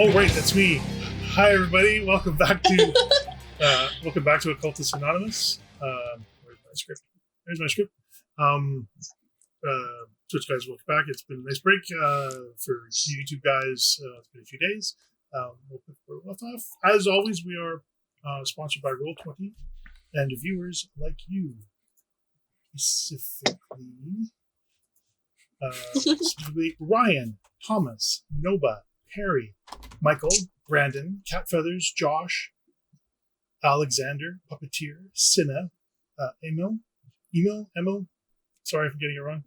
Oh, right, that's me. Hi, everybody. Welcome back to Occultists Anonymous. Where's my script? There's my script. Twitch guys, welcome back. It's been a nice break for YouTube guys. It's been a few days. We'll pick where we left off. As always, we are sponsored by Roll20 and viewers like you. Specifically Ryan, Thomas, Noba, Harry, Michael, Brandon, Cat Feathers, Josh, Alexander, Puppeteer, Cinna, Emil, sorry if I'm getting it wrong,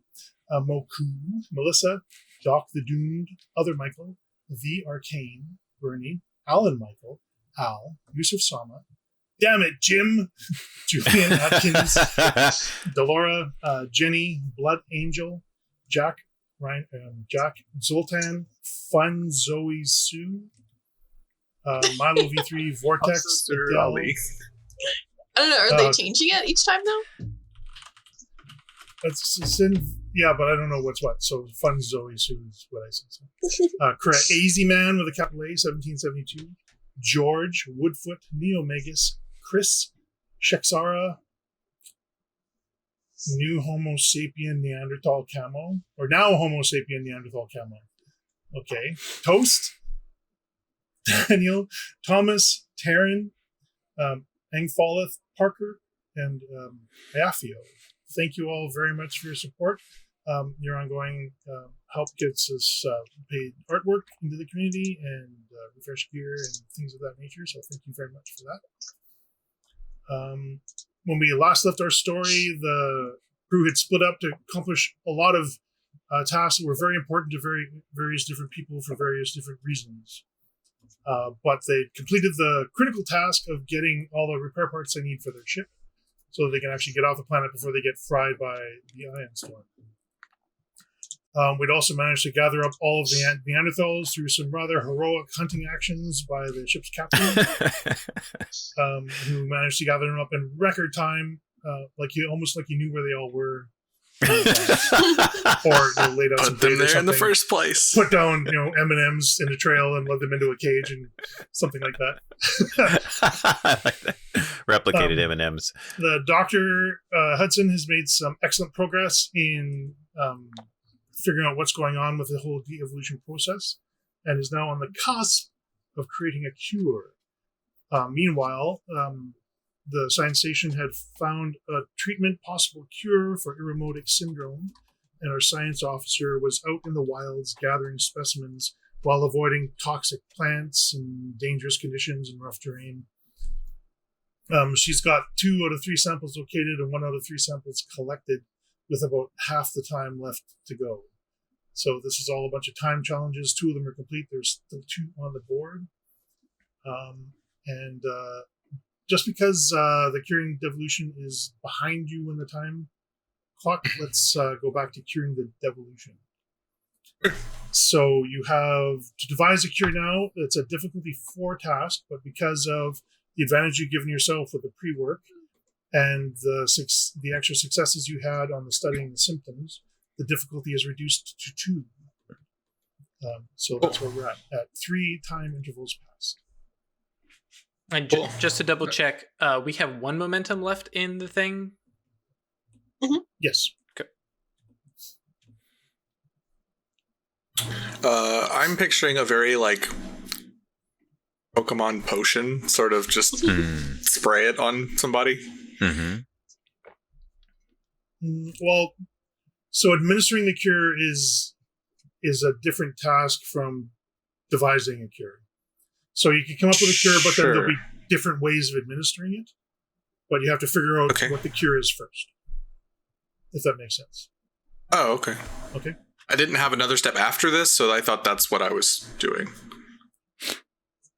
Moku, Melissa, Doc the Doomed, Other Michael, The Arcane, Bernie, Alan Michael, Al, Yusuf Sama, damn it, Jim, Julian Atkins, Delora, Jenny, Blood Angel, Jack, Ryan, Jack, Zoltan, Fun, Zoe, Sue, Milo V3, Vortex, Adele. I don't know. Are they changing it each time though? It's in, yeah, but I don't know what's what. So Fun, Zoe, Sue is what I said. Correct. Easy Man with a capital A, 1772. George, Woodfoot, Neomegus, Chris, Shexara, New Homo sapien Neanderthal camo, or now Homo sapien Neanderthal camo. Okay. Toast, Daniel, Thomas, Taryn, Engfalleth, Parker, and Iafio. Thank you all very much for your support. Your ongoing help gets us paid artwork into the community and refresh gear and things of that nature. So thank you very much for that. When we last left our story, the crew had split up to accomplish a lot of tasks that were very important to various different people for various different reasons. But they completed the critical task of getting all the repair parts they need for their ship so that they can actually get off the planet before they get fried by the ion storm. We'd also managed to gather up all of the Neanderthals through some rather heroic hunting actions by the ship's captain, who managed to gather them up in record time, almost like you knew where they all were, or laid out put them there in the first place. Put down, M&Ms in a trail and led them into a cage and something like that. I like that. Replicated M&Ms. The Dr. Hudson has made some excellent progress in figuring out what's going on with the whole de-evolution process and is now on the cusp of creating a cure. Meanwhile, the science station had found a possible cure for Iramotic syndrome, and our science officer was out in the wilds gathering specimens while avoiding toxic plants and dangerous conditions and rough terrain. She's got 2 out of 3 samples located and 1 out of 3 samples collected, with about half the time left to go. So this is all a bunch of time challenges. 2 of them are complete. There's still 2 on the board. Just because the curing devolution is behind you in the time clock, let's go back to curing the devolution. So you have to devise a cure now. It's a difficulty 4 task, but because of the advantage you've given yourself with the pre-work and the extra successes you had on the studying the symptoms, the difficulty is reduced to 2. So that's where we're at 3 time intervals passed. And just to double check, we have 1 momentum left in the thing? Mm-hmm. Yes. Okay. I'm picturing a very, Pokemon potion, sort of just spray it on somebody. Mm-hmm. Well, so administering the cure is a different task from devising a cure. So you can come up with a cure, but then there'll be different ways of administering it. But you have to figure out what the cure is first, if that makes sense. Oh, okay. Okay. I didn't have another step after this, so I thought that's what I was doing.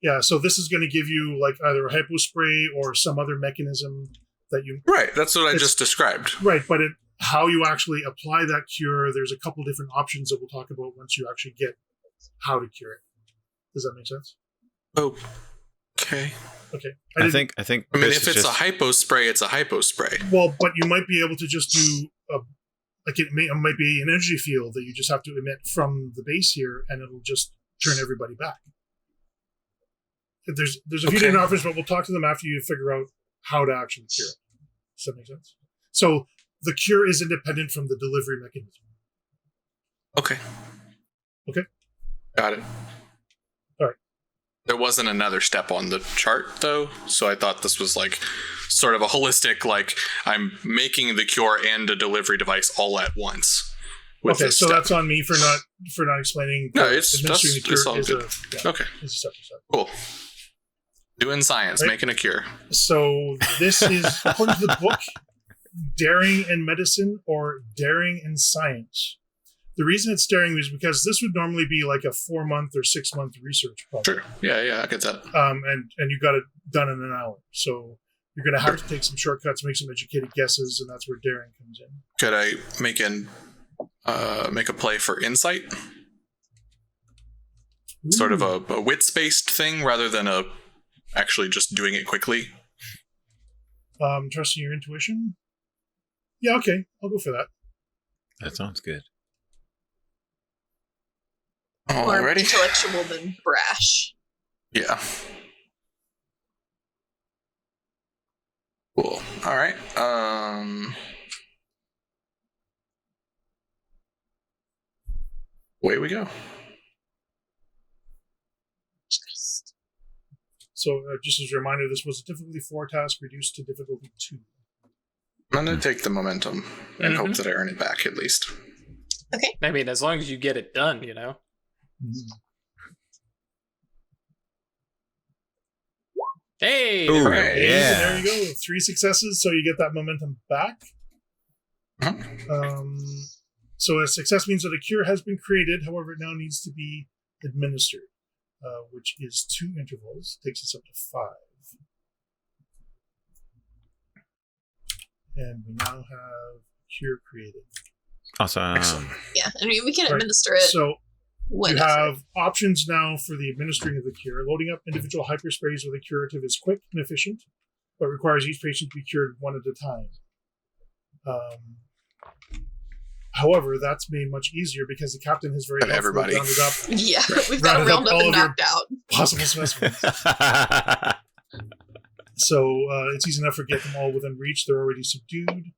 Yeah, so this is going to give you either a hypospray or some other mechanism that you... Right, that's what I just described. Right, but how you actually apply that cure, there's a couple different options that we'll talk about once you actually get how to cure it. Does that make sense? Oh, okay. Okay. I think. I mean, if it's a hypospray, it's a hypospray. Well, but you might be able to just do it might be an energy field that you just have to emit from the base here, and it'll just turn everybody back. there's a few different offers, but we'll talk to them after you figure out how to actually cure it. Does that make sense? So the cure is independent from the delivery mechanism. Okay. Okay. Got it. All right. There wasn't another step on the chart, though, so I thought this was like sort of a holistic, like I'm making the cure and a delivery device all at once. Okay, so that's on me for not explaining. No, it's all is good. Okay. Is a separate step. Cool. Doing science, Right. making a cure. So this is, according to the book, daring in medicine or daring in science. The reason it's daring is because this would normally be like a 4-month or 6-month research project. Sure. Yeah, I get that. And you got it done in an hour. So you're going to have to take some shortcuts, make some educated guesses, and that's where daring comes in. Could I make a play for insight? Ooh. Sort of a wits-based thing rather than actually just doing it quickly. Trusting your intuition? Yeah, okay. I'll go for that. That sounds good. More Alrighty. intellectual than brash. Yeah. Cool. All right. Away we go. So just as a reminder, this was a difficulty 4 task reduced to difficulty 2. I'm going to take the momentum and hope that I earn it back at least. Okay. I mean, as long as you get it done, you know. Hey, there we go. Ooh, yeah. There you go. 3 successes, so you get that momentum back. Uh-huh. So a success means that a cure has been created. However, it now needs to be administered, which is 2 intervals. Takes us up to 5. And we now have cure created. Awesome. Excellent. Yeah, I mean, we can Right. administer it So you whenever. have options now for the administering of the cure. Loading up individual hypersprays with a curative is quick and efficient, but requires each patient to be cured one at a time. However, that's made much easier because the captain has very And helpfully everybody. rounded up Yeah, we've got Rounded to up round up all and of your- knocked out. possible specimens. So it's easy enough to get them all within reach. They're already subdued.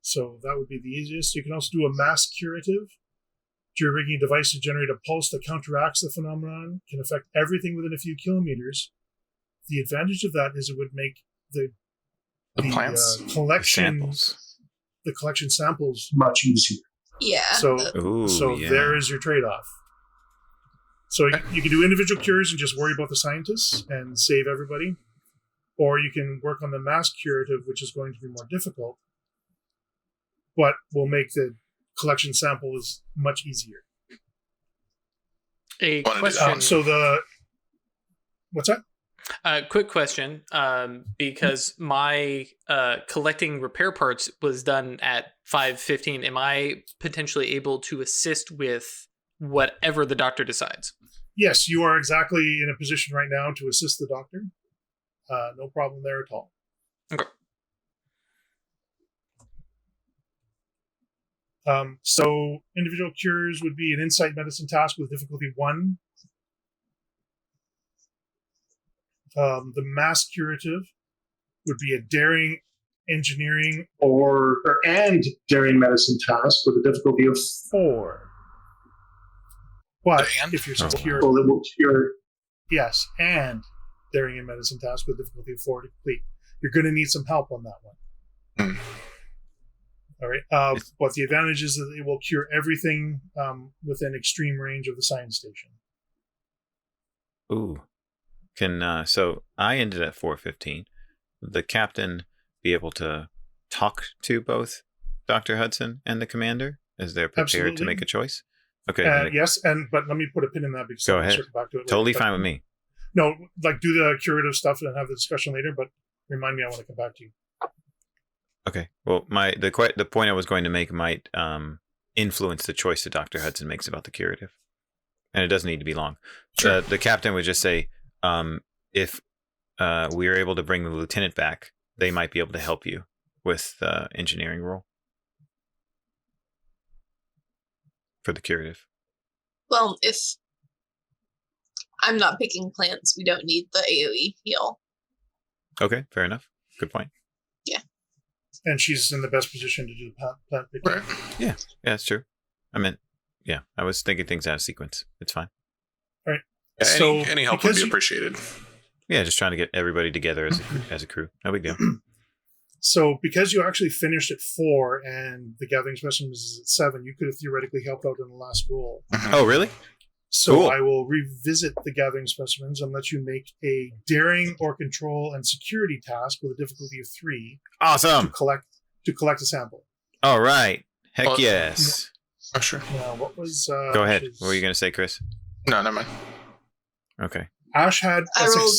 So that would be the easiest. You can also do a mass curative. You're rigging a device to generate a pulse that counteracts the phenomenon, can affect everything within a few kilometers. The advantage of that is it would make the plants? collection Samples. the collection samples much easier. Yeah. So Ooh, So yeah. there is your trade-off. So you can do individual cures and just worry about the scientists and save everybody, or you can work on the mass curative, which is going to be more difficult, but will make the collection samples much easier. A Wanna do that. question. So what's that? Quick question, because my collecting repair parts was done at 5:15. Am I potentially able to assist with whatever the doctor decides? Yes, you are exactly in a position right now to assist the doctor. No problem there at all. Okay. So individual cures would be an insight medicine task with difficulty 1. The mass curative would be a daring engineering and daring medicine task with a difficulty of 4. But And? if you're Oh, successful, it will cure. Yes, and daring and medicine task with difficulty of 4 to complete. You're going to need some help on that one. All right. But the advantage is that it will cure everything within extreme range of the science station. Ooh. So I ended at 4:15. The captain be able to talk to both Dr. Hudson and the commander as they're prepared to Absolutely. make a choice? Okay. Yes, but let me put a pin in that because Go I'll ahead. circle back to it later. Totally But fine with me. No, like do the curative stuff and have the discussion later, but remind me I want to come back to you. Okay. Well, the point I was going to make might influence the choice that Dr. Hudson makes about the curative. And it doesn't need to be long. Sure. The captain would just say, if we are able to bring the lieutenant back, they might be able to help you with the engineering role for the curative. Well, if I'm not picking plants. We don't need the AoE heal. Okay, fair enough. Good point. And she's in the best position to do the plant picking. Right. Yeah, that's true. I meant, yeah, I was thinking things out of sequence. It's fine. Yeah, So, any help would because be you- appreciated. Yeah, just trying to get everybody together as a crew. No big deal. So because you actually finished at 4 and the gathering specimens is at 7, you could have theoretically helped out in the last roll. Oh, really? So Cool. I will revisit the gathering specimens and let you make a daring or control and security task with a difficulty of 3 to Awesome. collect a sample. All right. Heck Well, yes. Oh, sure. Now, what was Go ahead. Ash's- What were you going to say, Chris? No, never mind. Okay. Ash had I a rolled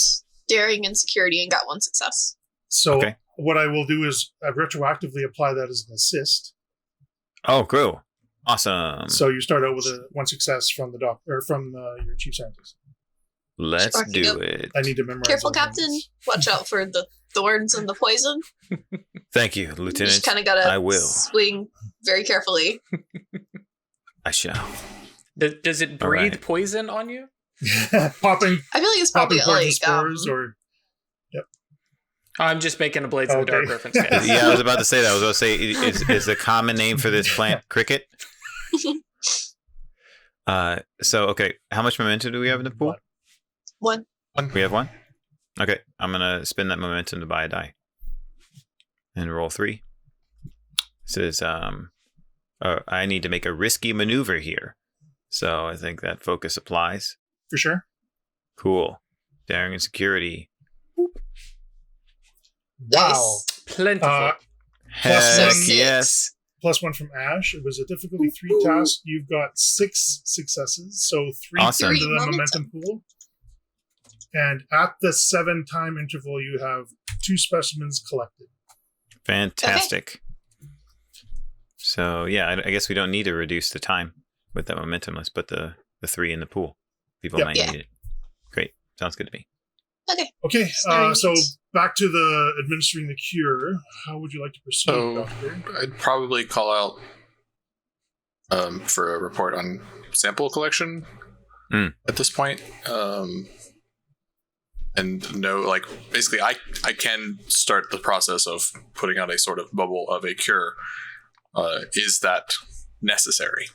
daring and security and got 1 success. So Okay. what I will do is retroactively apply that as an assist. Oh, cool. Awesome. So you start out with a 1 success from the doctor or from your chief scientist. Let's Sparking do up. it. I need to memorize. Careful, those Captain. numbers. Watch out for the thorns and the poison. Thank you, You Lieutenant. just kind of gotta I will. swing very carefully. I shall. Does it breathe right. poison on you? popping I feel like it's popping probably poison like spores or I'm just making a Blades of the Dark Okay. reference, guys. Yeah, I was about to say that. I was about to say, is the common name for this plant cricket? So, okay. How much momentum do we have in the pool? 1. We have 1? Okay. I'm going to spend that momentum to buy a die. And roll 3. It says, I need to make a risky maneuver here. So I think that focus applies. for sure. Cool. Daring and security. Wow. Plentiful. Heck So 6. yes. +1 from Ash. It was a difficulty 3 task. You've got 6 successes, so 3 Awesome. into the 3 momentum pool. And at the 7 time interval, you have 2 specimens collected. Fantastic. So yeah, I guess we don't need to reduce the time with that momentum. Let's put the 3 in the pool. People Yep. might Yeah. need it. Great. Sounds good to me. Okay, Alright. so back to the administering the cure. How would you like to proceed, So Doctor? I'd probably call out for a report on sample collection at this point. And no, like basically I can start the process of putting out a sort of bubble of a cure. Is that necessary?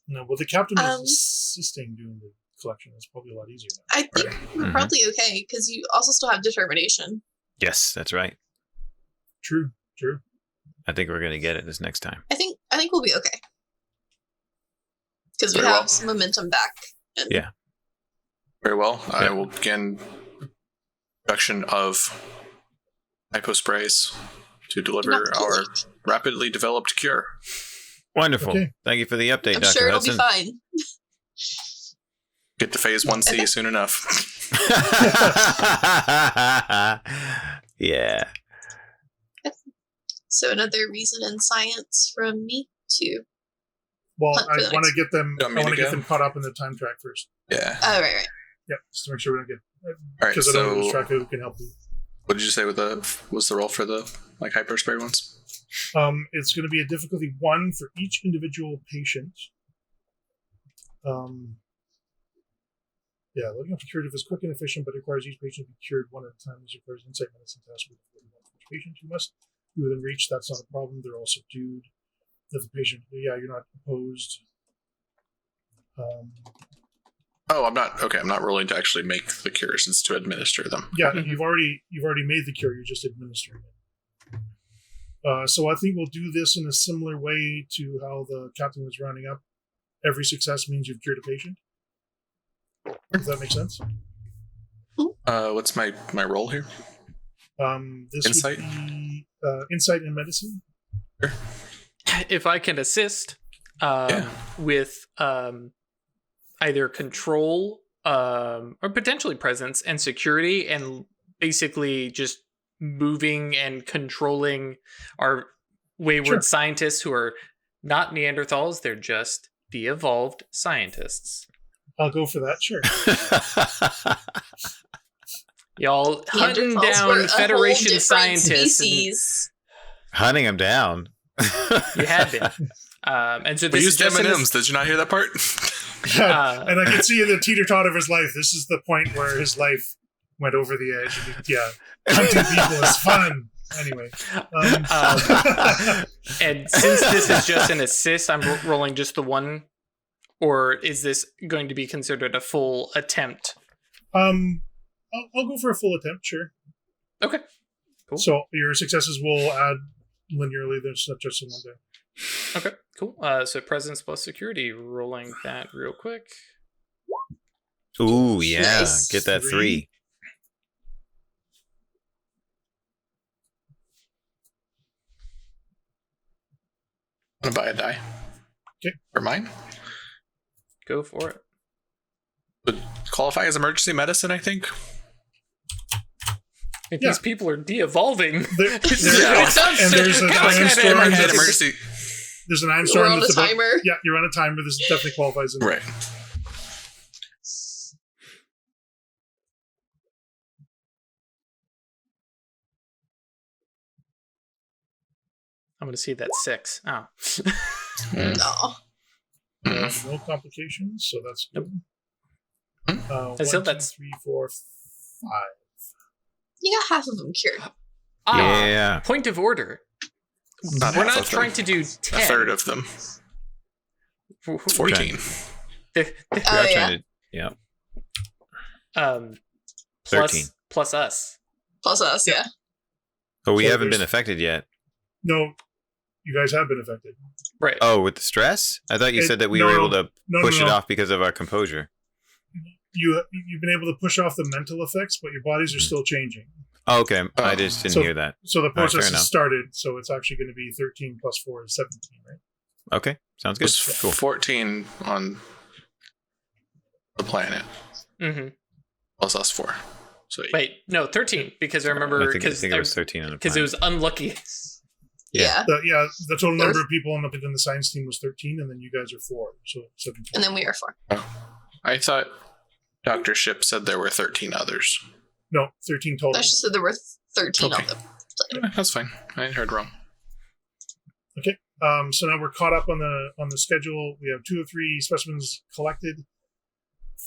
No, well, the captain is Um, assisting doing the collection. It's probably a lot easier now. I think we're Mhm. probably okay because you also still have determination. Yes, that's right. True. I think we're gonna get it this next time. I think we'll be okay because we Very have well. some momentum back. And Yeah. Very well. I Yeah. will begin production of hypo sprays to deliver Not too our late. rapidly developed cure. Wonderful. Okay. Thank you for the update, I'm Dr. sure it'll Hudson. be fine. Get to phase 1C Okay. soon enough. Yeah. So another reason in science from me to. Well, Hunt for I the want to next- get them. You I want me want to to get go? them caught up in the time track first. Yeah. Oh right. Yeah, just to make sure we don't get. All right. Because I don't lose So, track of who can help you. what did you say with was the roll for the like hyper spray ones? It's going to be a difficulty 1 for each individual patient. Yeah, looking up for curative is quick and efficient, but requires each patient to be cured 1 at a time. This requires insight medicine test with 41 for each patient. You must be within reach. That's not a problem. They're all subdued. If the patient, yeah, you're not opposed. Oh, I'm not. Okay, I'm not rolling to actually make the cures. It's to administer them. Yeah, you've already made the cure. You're just administering it. So I think we'll do this in a similar way to how the captain was rounding up. Every success means you've cured a patient. Does that make sense? What's my role here? This Insight? would be insight in medicine. If I can assist Yeah. with either control or potentially presence and security, and basically just moving and controlling our wayward Sure. scientists who are not Neanderthals, they're just the evolved scientists. I'll go for that. Sure. Y'all hunting Neanderthals were down a Federation whole different scientists. Species. Hunting them down. You had been. And so We this is used just in M&Ms. Did you not hear that part? Yeah, and I can see in the teeter-totter of his life, this is the point where his life went over the edge. And hunting people is fun. Anyway. And since this is just an assist, I'm rolling just the one, or is this going to be considered a full attempt? I'll go for a full attempt, sure. Okay. Cool. So your successes will add linearly. There's not just in one day. Okay, cool. So presence plus security, rolling that real quick. Ooh, yeah. Nice. Get that 3. I'm gonna buy a die. Okay. For mine. Go for it. Would qualify as emergency medicine, I think. If Yeah. these people are de-evolving. Yeah. It sounds And so- there's an kinda iron like storm an that's- emergency. There's an iron We're storm on a that's about. timer. Yeah, you're on a timer. This definitely qualifies. In Right. I'm going to see that 6. Oh. No. No complications, so that's good. I still 1, 2, that's- 3, 4, 5. You got half of them cured. Yeah. Point of order. Not We're half not of trying them. to do A 10. third of them. 14. We Oh, are yeah. trying to. Yeah. Plus 13. plus us. Plus us, yeah. But we So haven't been there's- affected yet. No, you guys have been affected. Right. Oh, with the stress? I thought you said that we no, were able to No, push no, it no. off because of our composure. You've been able to push off the mental effects, but your bodies are still changing. Oh, okay. I Oh. just didn't So- hear that. So the fair process enough. has started. So it's actually going to be 13 plus 4 is 17, right? Okay. Sounds good. It's Cool. 14 on the planet, Mm-hmm. plus us 4. So Wait, no, 13, because I remember, I think because it was 13 on the it was unlucky. Yeah. The total number of people in the science team was 13, and then you guys are 4, so 17. And then we are 4. I thought Dr. Ship said there were 13 others. No, 13 total. That's just that there were 13 Okay. of them. That's fine. I heard wrong. So now we're caught up on the schedule. We have 2 of 3 specimens collected,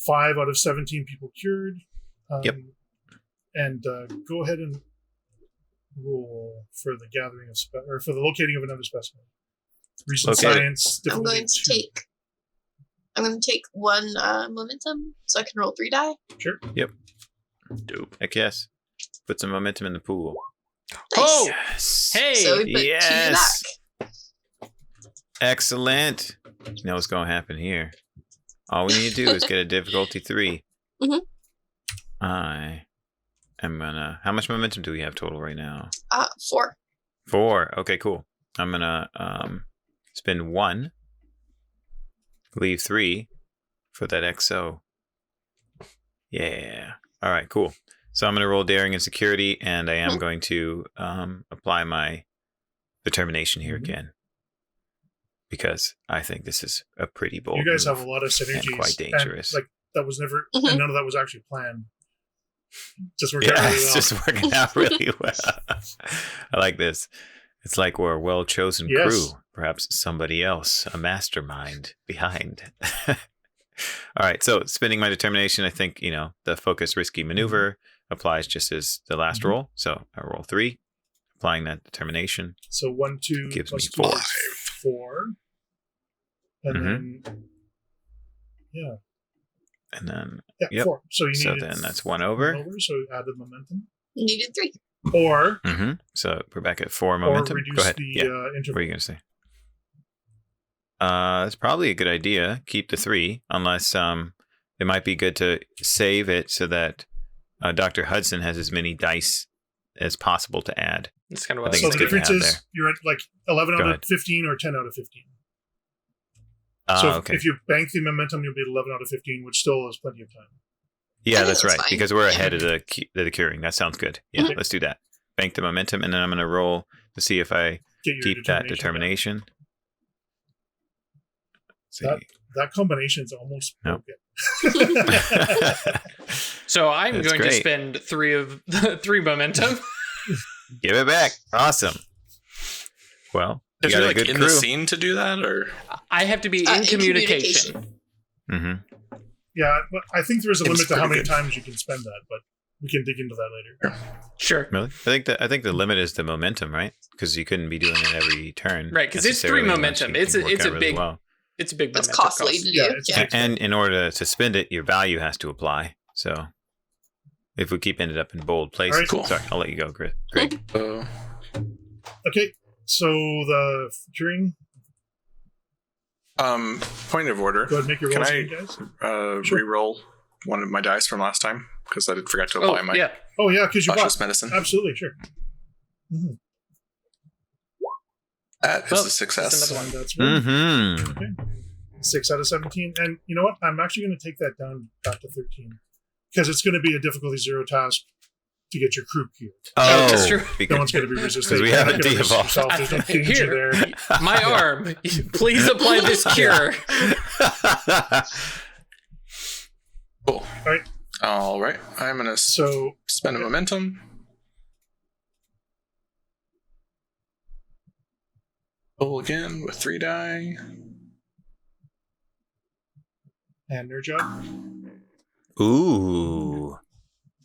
5 out of 17 people cured. Yep. And go ahead and roll for the gathering of or for the locating of another specimen. Recent Locate it. science. I'm difficulty going to 2. take 1 momentum so I can roll 3 die. Sure. Dope. Heck yes. Put some momentum in the pool. Oh! Yes. Hey! So we put 2 Yes. back. Excellent. You know what's going to happen here. All we need to do is get a difficulty 3. Mhm. I am gonna. How much momentum do we have total right now? 4. 4. Okay, cool. I'm gonna spend 1, leave 3 for that XO. Yeah. All right, cool. So I'm gonna roll daring and security, and I am going to apply my determination here again, because I think this is a pretty bold. You guys move. have a lot of synergies. and quite dangerous. like that was never, Mhm. and none of that was actually planned. Just worked Yeah, out really it's well. just working out really well. I like this. It's like we're a well-chosen Yes. crew. Perhaps somebody else, a mastermind behind. All right, so spending my determination, I think, the focus risky maneuver applies just as the last Mhm. roll. So I roll 3, applying that determination. So 1, 2 Gives plus me 2 4. is 4. And Mhm. then, yeah, And then, yeah, Yep. 4. So you so needed then that's 1 over. So add the momentum. You needed 3. Or So we're back at 4 momentum. reduce Go ahead. the Yeah. What are interval. you going to say? It's probably a good idea. Keep the 3, unless it might be good to save it so that Dr. Hudson has as many dice as possible to add. That's kind of I what think So it's the good to difference have is there. you're at like 11 Go out ahead. of 15 or 10 out of 15. So Okay. if you bank the momentum, you'll be at 11 out of 15, which still is plenty of time. Yeah, I think that's that's right. fine. Because we're Yeah. ahead of the curing. That sounds good. Yeah, Mhm. let's do that. Bank the momentum, and then I'm going to roll to see if I Get your keep that determination. See. That combination is almost No. broken. So I'm That's going to great. spend 3 of 3 momentum. Give it back. Awesome. Well, If got you're a like good in crew. the scene to do that, or I have to be in communication. Mm-hmm. Yeah, but I think there is a It's limit to how pretty many good. times you can spend that, but we can dig into that later. Sure. Really? I think the limit is the momentum, right? Because you couldn't be doing it every turn. Right, 'cause it's 3 necessarily, unless momentum. you It's can a- work it's out a really big- well. It's a big That's momentum costly cost. to do. Yeah, it's Yeah. And in order to spend it, your value has to apply. So if we keep ended up in bold places, Alright, cool. sorry, I'll let you go, Greg. Okay, so the curing. Point of order. Go ahead and make your Can rolls, I again, guys. Sure. re-roll one of my dice from last time because I did forget to apply Oh, my yeah. Oh yeah, because you cautious bought. medicine. Absolutely, sure. That is Well, a success. that's another one. That's one. Mm-hmm. Okay. 6 out of 17. And you know what? I'm actually going to take that down back to 13 because it's going to be a difficulty 0 task to get your crew cured. Oh, that's true. No one's going to be resistant. Because we You're haven't not gonna resist de-evolved. yourself. There's no danger Here, there. my arm. Please apply this cure. Cool. Alright. All right. I'm gonna So spend a momentum. Roll again with 3 die. and nerd job. Ooh.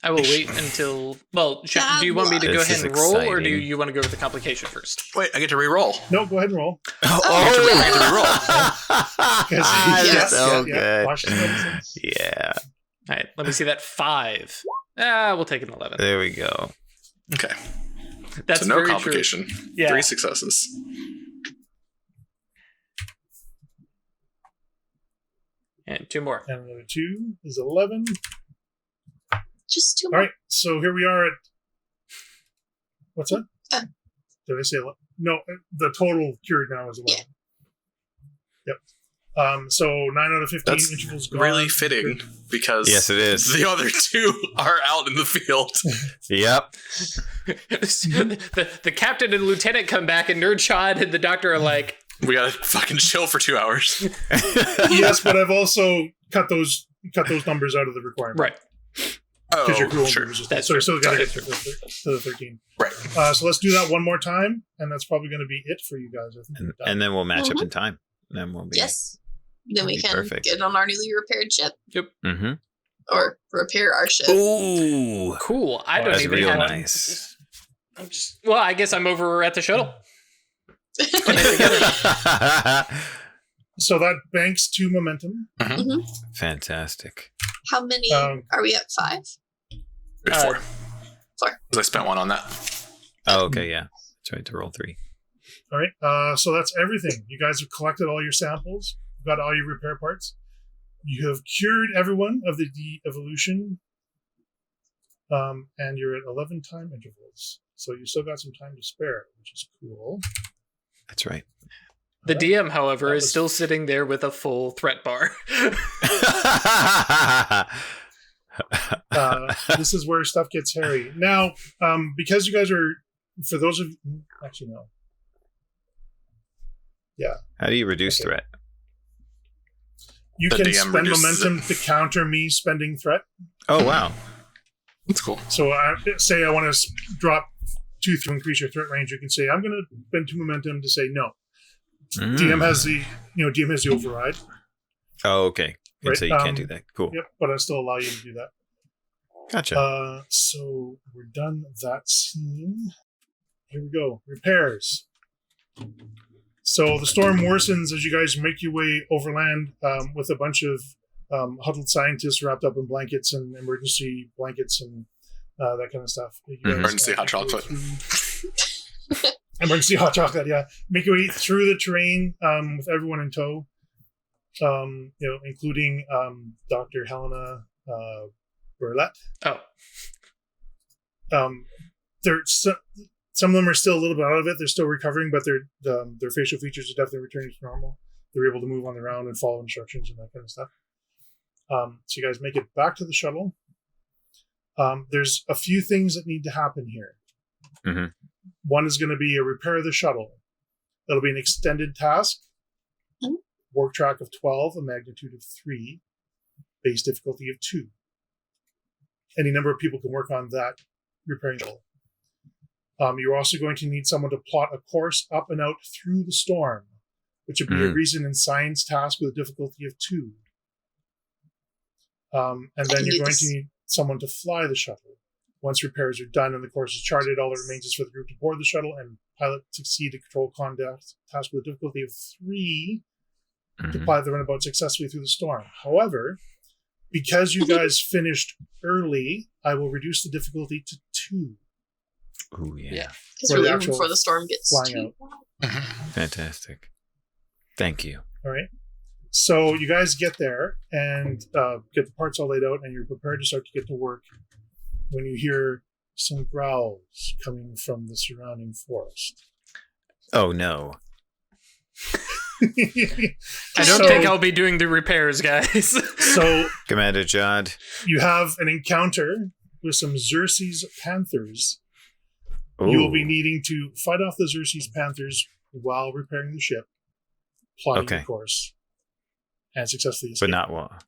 I will wait until. Well, do you want me to go This ahead is and roll, or do exciting. you want to go with the complication first? Wait, I get to re-roll. No, go ahead and roll. I get to re-roll. Yes. So good. Watch the medicine. Yeah. All right, let me see that 5. We'll take an 11. There we go. Okay. That's so no very complication. True. Yeah. 3 successes. And 2 more. And another 2 is 11. Just 2 All more. right, so here we are at. What's that? Uh. Did I say 11? No, the total cured now is 11. Yep. So 9 out of 15 That's intervals gone. really fitting because Yes, it is. the other 2 are out in the field. Yep. the captain and lieutenant come back, and Nerdshot and the doctor are like, We gotta fucking chill for 2 hours. Yes, but I've also cut those numbers out of the requirement. right. Because your crew Oh, won't sure. be resistant. That's So we true. still got to Got get to the 13. Right. So let's do that one more time, and that's probably going to be it for you guys. I think we're done. And then we'll match up in time. Then we'll be. Yes. Then we be can perfect. get on our newly repaired ship Mm-hmm. or repair our ship. Ooh. Cool. I don't That's even real have. nice. Well, I guess I'm over at the shuttle. So that banks 2 momentum. Fantastic. How many are we at? 5? Good 4. 4. Because I spent 1 on that. Oh, okay, yeah. That's right, to roll 3. All right. So that's everything. You guys have collected all your samples. You've got all your repair parts. You have cured everyone of the de-evolution. And you're at 11 time intervals. So you still got some time to spare, which is cool. That's right. The DM, however, That is was- still sitting there with a full threat bar. This is where stuff gets hairy. Now, because you guys are, for those of actually no. How do you reduce Okay. threat? You The can DM spend reduces momentum to counter me spending threat. Oh, wow. That's cool. So say I want to drop 2 to increase your threat range. You can say I'm going to spend 2 momentum to say no. Mm. DM has the override. Oh, okay. And Right, so you can't do that. Cool. Yep, but I still allow you to do that. Gotcha. So we're done that scene. Here we go. Repairs. So the storm worsens as you guys make your way overland with a bunch of huddled scientists wrapped up in blankets and emergency blankets and that kind of stuff. You guys, Emergency hot chocolate. Emergency hot chocolate, yeah. Make your way through the terrain with everyone in tow. Including Dr. Helena Burlette. Oh. Some of them are still a little bit out of it. They're still recovering, but their facial features are definitely returning to normal. They're able to move on their own and follow instructions and that kind of stuff. So you guys make it back to the shuttle. There's a few things that need to happen here. Mm-hmm. One is going to be a repair of the shuttle. That'll be an extended task. Work track of 12, a magnitude of 3, base difficulty of 2. Any number of people can work on that repairing shuttle. You're also going to need someone to plot a course up and out through the storm, which would be a reason and science task with a difficulty of 2. And then you're going to need someone to fly the shuttle. Once repairs are done and the course is charted, all that remains is for the group to board the shuttle and pilot succeed a control contact task with a difficulty of 3 to pilot the runabout successfully through the storm. However, because you guys finished early, I will reduce the difficulty to 2. Oh, yeah. Because we're leaving before the storm gets flying out. Fantastic. Thank you. All right. So you guys get there and get the parts all laid out, and you're prepared to start to get to work when you hear some growls coming from the surrounding forest. Oh, no. I don't think I'll be doing the repairs, guys. So, Commander Jod. You have an encounter with some Xerxes Panthers. Ooh. You will be needing to fight off the Xerxes Panthers while repairing the ship, plotting the course, and successfully escape. But not while.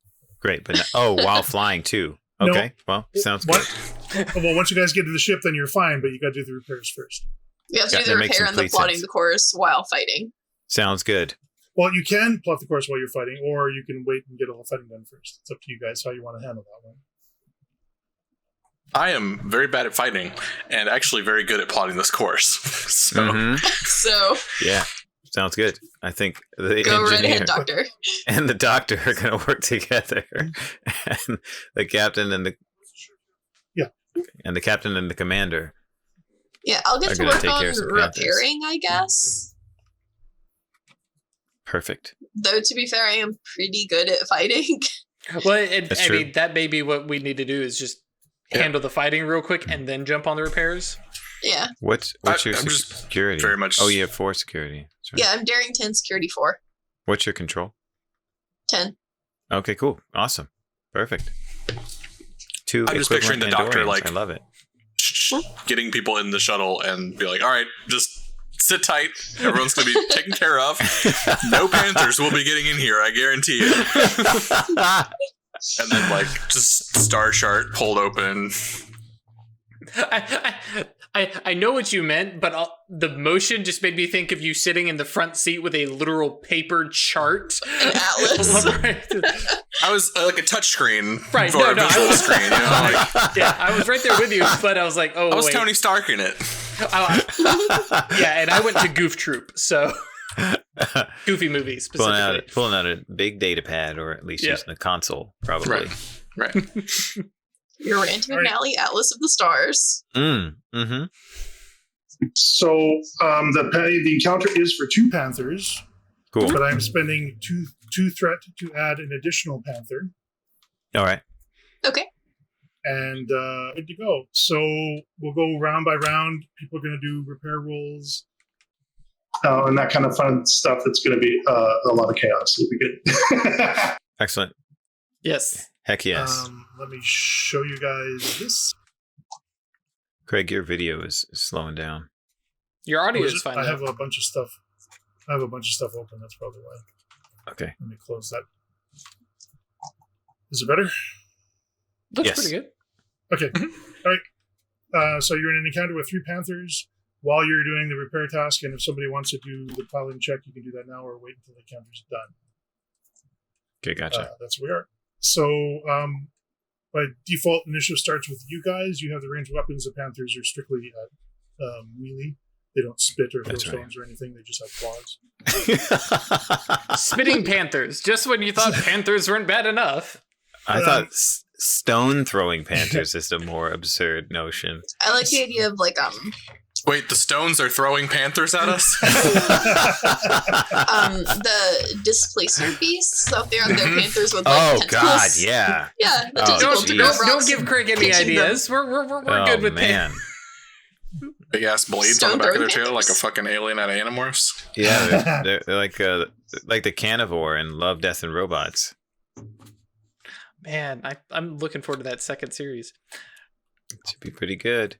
Great, but while flying too. Okay, well, sounds good. Well, once you guys get to the ship, then you're fine, but you got to do the repairs first. We have to do the repair and the plotting the course while fighting. Sounds good. Well, you can plot the course while you're fighting, or you can wait and get all the fighting done first. It's up to you guys how you want to handle that one. I am very bad at fighting and actually very good at plotting this course. So yeah, sounds good. I think the go right engineer ahead, Doctor. and the doctor are going to work together, and the captain and the captain and the commander. Yeah, I'll get to work on repairing, I guess. Perfect. Though, to be fair, I am pretty good at fighting. Well, I mean, that may be what we need to do is just handle the fighting real quick and then jump on the repairs. Yeah. What's your security? Very much. Oh, you have 4 security. Yeah, I'm daring 10, security 4. What's your control? 10. Okay, cool. Awesome. Perfect. 2 I'm just picturing the doctor, I love it. Getting people in the shuttle and be like, all right, just sit tight. Everyone's going to be taken care of. No Panthers will be getting in here, I guarantee you. And then, just star chart pulled open. I know what you meant, but the motion just made me think of you sitting in the front seat with a literal paper chart. An atlas. I was like a touch screen for a visual screen. Yeah, I was right there with you, but I was like, oh, I was Tony Stark in it. Yeah, and I went to Goof Troop, so... Goofy movie, specifically. Pulling out a big data pad, or at least using a console, probably. Right. Your Rand McNally Atlas of the Stars. Mm-hmm. So the encounter is for 2 Panthers. Cool. But I'm spending 2 threat to add an additional Panther. All right. Okay. And good to go. So we'll go round by round. People are going to do repair rolls. And that kind of fun stuff. That's going to be a lot of chaos. It'll be good. Excellent. Yes. Heck yes. Let me show you guys this. Craig, your video is slowing down. Your audio is fine. I have a bunch of stuff. Open. That's probably why. Okay. Let me close that. Is it better? Looks pretty good. Okay. All right. So you're in an encounter with 3 Panthers while you're doing the repair task, and if somebody wants to do the piloting check, you can do that now or wait until the encounter's done. Okay, gotcha. That's where we are. So by default, initiative starts with you guys. You have the ranged weapons. The Panthers are strictly melee. They don't spit or throw stones or anything. They just have claws. Spitting Panthers. Just when you thought Panthers weren't bad enough. I thought stone throwing Panthers is the more absurd notion. I like the idea of Wait, the stones are throwing Panthers at us? The displacer beasts. So if they're on their Panthers with tentacles. God, yeah. Yeah, the tentacles to go don't give Craig any ideas. We're good with man. Big ass blades on the back of their tail, like a fucking alien out of Animorphs. Yeah, they're like the carnivore in Love, Death, and Robots. Man, I'm looking forward to that second series. It should be pretty good.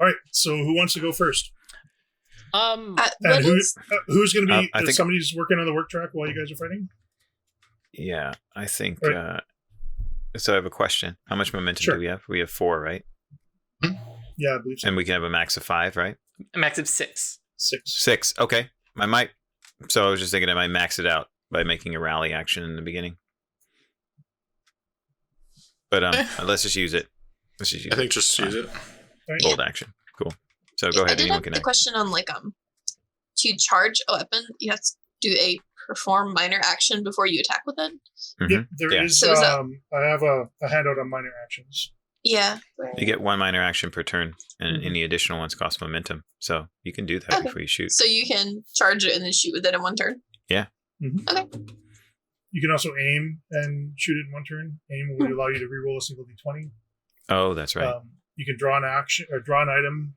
All right, so who wants to go first? and who's going to be? I think somebody's working on the work track while you guys are fighting. Yeah, I think. Right. So I have a question. How much momentum do we have? We have 4, right? Yeah, Yeah, I believe so. And we can have a max of 5, right? A max of 6. 6. 6. Okay. I might. So I was just thinking I might max it out by making a rally action in the beginning. But let's just use it. Let's just use I think just use it. bold action. Cool. So go ahead. I did Anyone have can the act. question on to charge a weapon, you have to do a perform minor action before you attack with it. Yep, there Yeah. is. So is that- I have a handout on minor actions. Yeah. You get 1 minor action per turn, and Mhm. any additional ones cost momentum. So you can do that Okay. before you shoot. So you can charge it and then shoot with it in one turn. You can also aim and shoot it in one turn. Aim will allow you to reroll a single d20. Oh, that's right. You can draw an action or draw an item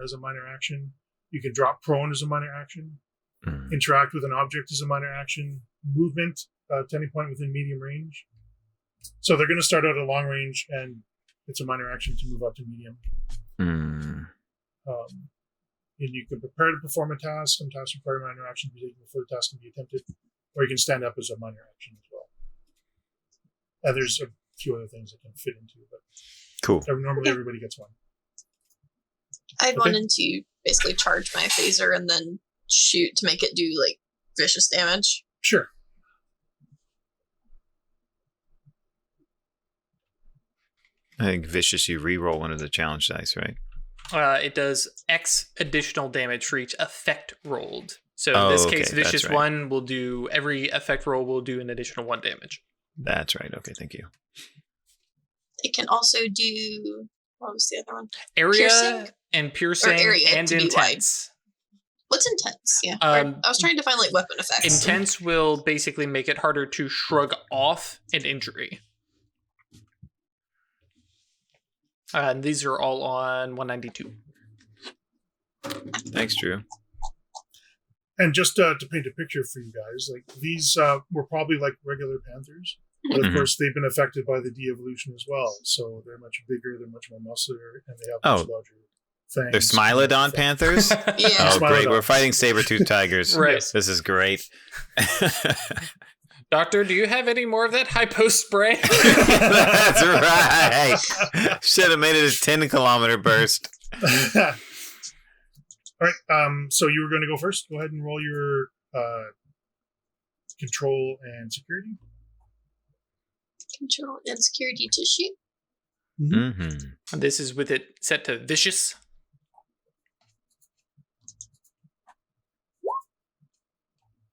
as a minor action. You can drop prone as a minor action. Mm. Interact with an object as a minor action. Movement to any point within medium range. So they're going to start out at long range, and it's a minor action to move up to medium. Mm. And you can prepare to perform a task. Some tasks require minor action to be taken before the task can be attempted, or you can stand up as a minor action as well. And there's a few other things that can fit into it, but Cool. normally everybody gets one. I'd Okay. wanted to basically charge my phaser and then shoot to make it do vicious damage. Sure. I think vicious. You re-roll one of the challenge dice, right? It does X additional damage for each effect rolled. So Oh, in this okay, case, that's Vicious right. 1 will do, every effect roll will do an additional 1 damage. That's right. Okay, thank you. It can also do, what was the other one? Area Piercing? and piercing area and to be intense. What's intense? Yeah. I was trying to find weapon effects. Intense will basically make it harder to shrug off an injury. And these are all on 192. Thanks, Drew. And just to paint a picture for you guys, these were probably like regular panthers, but of Mhm. course they've been affected by the de-evolution as well. So they're much bigger, they're much more muscular, and they have much larger fangs. They're Smilodon panthers? Yeah. Oh, Smilodon. great. We're fighting saber-toothed tigers. Right. This is great. Doctor, do you have any more of that hypo spray? That's right. Should have made it a 10-kilometer burst. All right. So you were going to go first. Go ahead and roll your control and security. Control and security to shoot. Mm-hmm. This is with it set to vicious.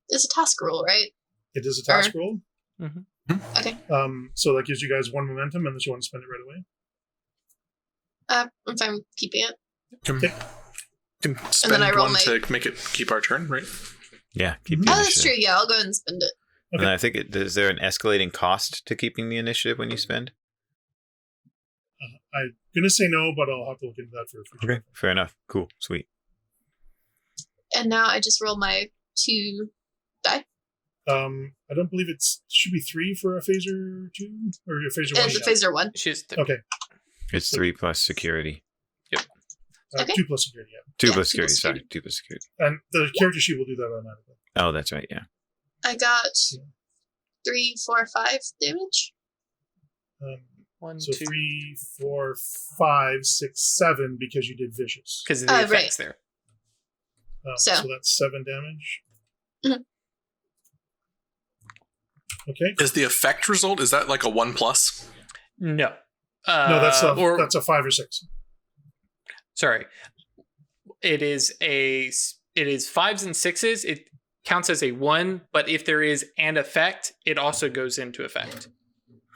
It's a task roll, right? It is a task roll. Okay. So that gives you guys 1 momentum, unless you want to spend it right away. I'm fine with keeping it. Can spend I roll one my- to make it keep our turn, right? Yeah, keep Mhm. the Oh, that's initiative. true. Yeah, I'll go ahead and spend it. Okay. And I think is there an escalating cost to keeping the initiative when you spend? I'm going to say no, but I'll have to look into that for a future. Okay, fair enough. Cool, sweet. And now I just roll my 2 die. I don't believe it should be 3 for a phaser 2 or a phaser 1. And the phaser 1. She's Okay. It's 3 plus security. Okay. 2 plus security, yeah. 2 Yeah, plus 2 security. plus Sorry, 2 plus security. And the character sheet will do that automatically. Oh, that's right. Yeah. I got 3, 4, 5 damage. one, So 2, 3, 4, 5, 6, 7 because you did vicious. because of the Right. effects there. So So- that's 7 damage. Mhm. Okay. Is the effect result, is that like a 1+? No. No, that's or a 5 or 6. sorry. It is 5s and 6s. It counts as a 1, but if there is an effect, it also goes into effect.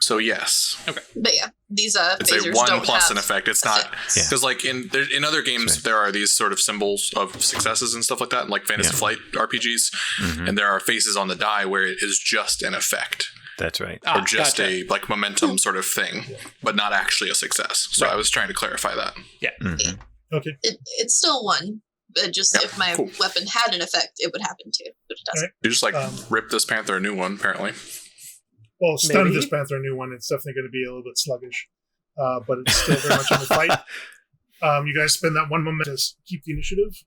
So yes. But yeah, these It's phasers a 1 don't plus have an effect. It's not effects. Yeah. because like in other games Right. there are these sort of symbols of successes and stuff like that, like Fantasy Yeah. Flight RPGs, Mhm. and there are faces on the die where it is just an effect That's right. or just gotcha. a like momentum sort of thing, but not actually a success. So Right. I was trying to clarify that. Mhm. Okay. It's still 1, but just Yeah, if my cool. weapon had an effect, it would happen too. But it doesn't. You just like Um, rip this panther a new one apparently. Well, stun Maybe. this panther, a new one. It's definitely going to be a little bit sluggish, but it's still very much in the fight. You guys spend that 1 moment to keep the initiative.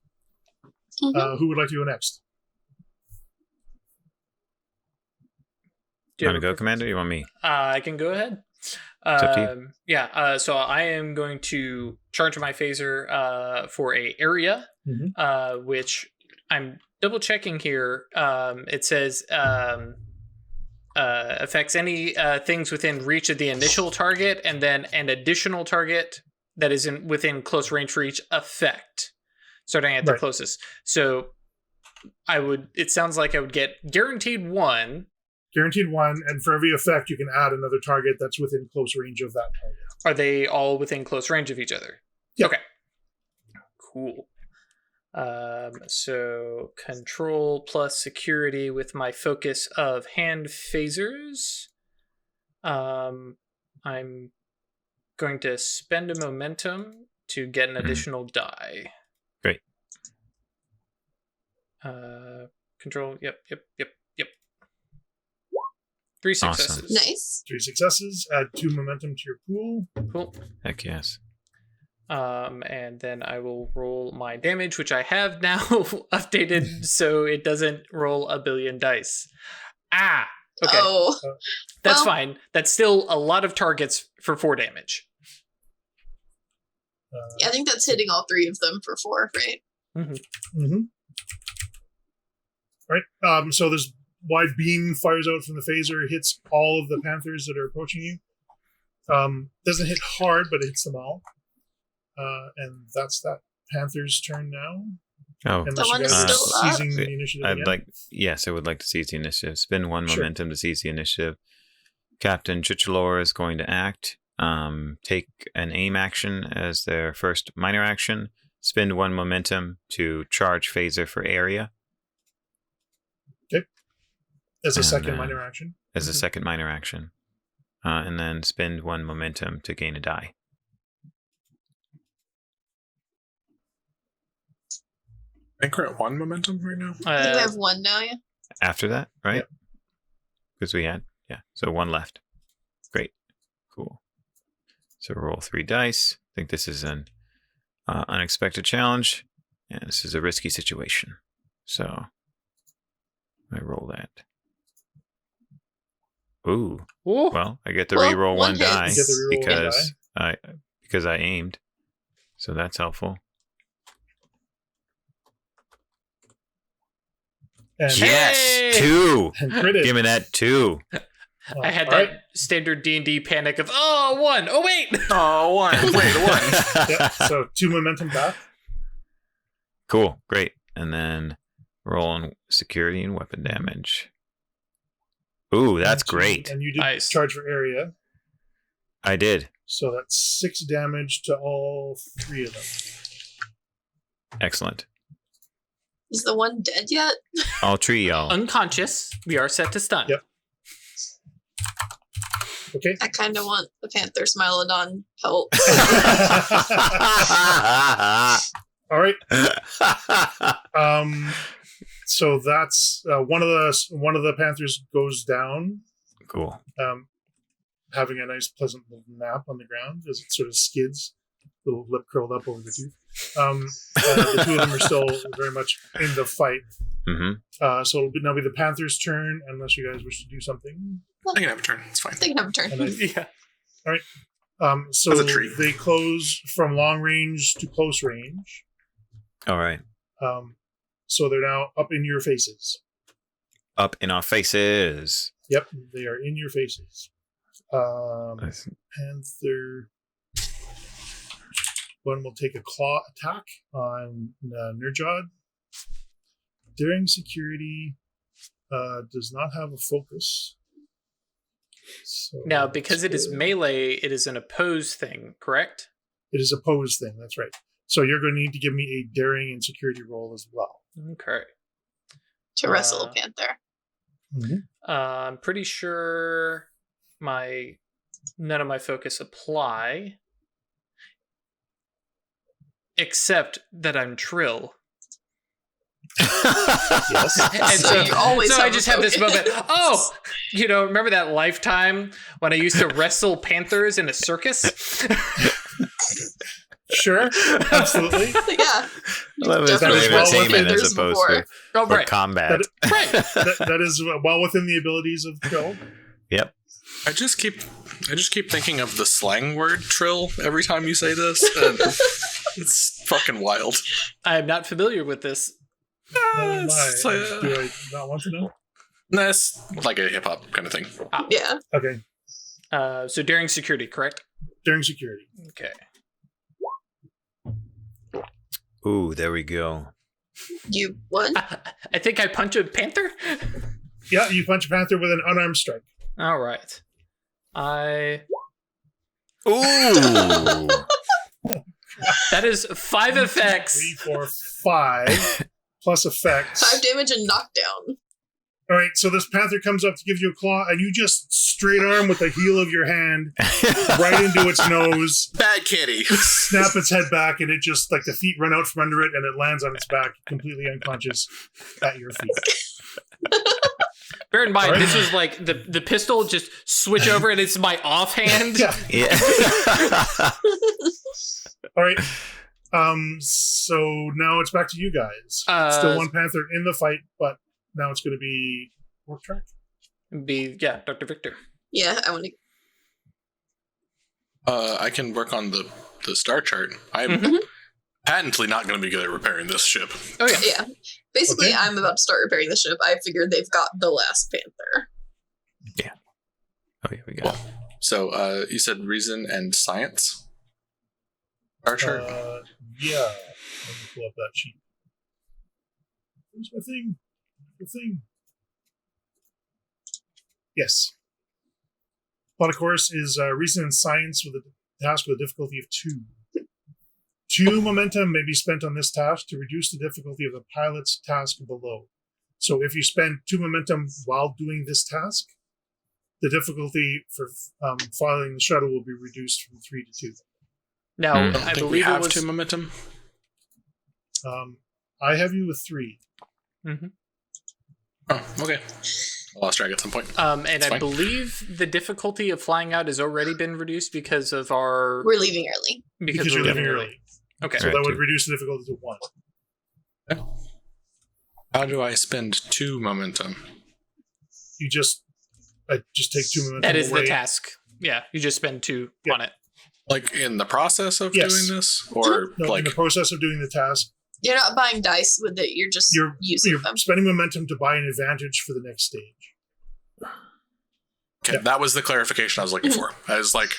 Mhm. Who would like to go next? You want to go, Commander? Or you want me? I can go ahead. up to you. So I am going to charge my phaser for a area, which I'm double checking here. It says affects any things within reach of the initial target, and then an additional target that is within close range for each effect, starting at the closest. So it sounds like I would get guaranteed 1. Guaranteed 1, and for every effect, you can add another target that's within close range of that target. Are they all within close range of each other? Yep. Okay. Cool. So control plus security with my focus of hand phasers. I'm going to spend a momentum to get an additional die. Great. Control. Yep. 3 successes. Awesome. Nice. 3 successes. Add 2 momentum to your pool. Cool. Heck yes. And then I will roll my damage, which I have now updated so it doesn't roll a billion dice. Okay. Oh. That's fine. That's still a lot of targets for 4 damage. Yeah, I think that's hitting all 3 of them for 4, right? Right. So this wide beam fires out from the phaser, hits all of the panthers that are approaching you. Doesn't hit hard, but it hits them all. And that's that panther's turn now. Oh, The one is still up. seizing the initiative again. I would like to seize the initiative. Spend 1 Sure. momentum to seize the initiative. Captain Chichalor is going to act. Take an aim action as their first minor action. Spend 1 momentum to charge phaser for area. As a And, second minor action. As a second minor action. And then spend 1 momentum to gain a die. I think we're at 1 momentum right now. I think we have 1 now, yeah? After that, right? Because we had, so 1 left. Great. Cool. So roll 3 dice. I think this is an unexpected challenge. And this is a risky situation. So I roll that. Ooh. Ooh. Well, I get to Well, re-roll 1 1 hits. die You get to re-roll one because I aimed. So that's helpful. And, Hey! 2. and crit it. Give me that 2. I had All that right. standard D&D panic of, 1. Oh, wait. Oh, 1. Wait, 1. Yep, so 2 momentum back. Cool. Great. And then roll on security and weapon damage. Ooh, that's And two- great. And you did Nice. charge for area. I did. So that's 6 damage to all 3 of them. Excellent. Is the one dead yet? All 3 y'all. Unconscious. We are set to stun. Yep. Okay. I kind of want the Panther Smilodon pelt. All right. So that's one of the panthers goes down, Cool. having a nice pleasant little nap on the ground as it sort of skids, little lip curled up over the tooth. The 2 of them are still very much in the fight. Mm-hmm. So it'll now be the panther's turn, unless you guys wish to do something. I can have a turn. It's fine. They can have a turn. And I- Yeah. So That's a treat. they close from long range to close range. All right. So they're now up in your faces. Up in our faces. Yep, they are in your faces. Nice. Panther. One will take a claw attack on Nurjad. Daring security does not have a focus. So Now, because it is melee, it is an opposed thing, correct? It is a pose thing, that's right. So you're going to need to give me a daring and security roll as well. Okay. To wrestle a panther. I'm pretty sure none of my focus apply, except that I'm Trill. Yes. And So you always I have just a have this focus. moment. Oh, remember that lifetime when I used to wrestle panthers in a circus? Sure, absolutely. Yeah. I love it. That is It's well entertainment within- as opposed to Oh, for right. combat. Right. That is well within the abilities of Trill. Yep. I just keep I just keep thinking of the slang word trill every time you say this. And it's fucking wild. I am not familiar with this. Do I not want to know? That's like a hip hop kind of thing. Yeah. Okay. So daring security, correct? During security. Okay. Ooh, there we go. You won? I think I punch a panther. Yeah, you punch a panther with an unarmed strike. All right. Ooh. That is 5 effects. 3, 4, 5 plus effects. 5 damage and knockdown. All right, so this panther comes up to give you a claw, and you just straight arm with the heel of your hand right into its nose, Bad kitty. snap its head back, and it just, like, the feet run out from under it, and it lands on its back, completely unconscious at your feet. Bear in mind, All right. this was like the pistol just switch over and it's my offhand. Yeah. Yeah. All right. So now it's back to you guys. Still one panther in the fight, but now it's going to be work track. Dr. Victor. Yeah, I want to. I can work on the star chart. I'm Mhm. patently not going to be good at repairing this ship. Oh yeah. Yeah. Basically, Okay. I'm about to start repairing the ship. I figured they've got the last panther. Oh, yeah, we got it. So you said reason and science? Star chart? Yeah. Let me pull up that sheet. Where's my thing? The thing. Yes. Plot of course is reason and science with a task with a difficulty of 2. 2 momentum may be spent on this task to reduce the difficulty of the pilot's task below. So if you spend 2 momentum while doing this task, the difficulty for filing the shuttle will be reduced from 3 to 2. Now, I don't I think we believe it have was 2 momentum. I have you with 3. Oh, okay. I lost track at some point. and It's I fine. believe the difficulty of flying out has already been reduced because of our We're leaving early. Because we're you're leaving early. Okay. So Right, that would 2. reduce the difficulty to 1. How do I spend 2 momentum? You just take 2 momentum That is away. the task. Yeah, you just spend 2 Yeah. on it. Like in the process of Yes. doing this? Or No, like in the process of doing the task, You're not buying dice with it. You're just using you're them. spending momentum to buy an advantage for the next stage. okay, Yeah. that was the clarification I was looking for. I was like,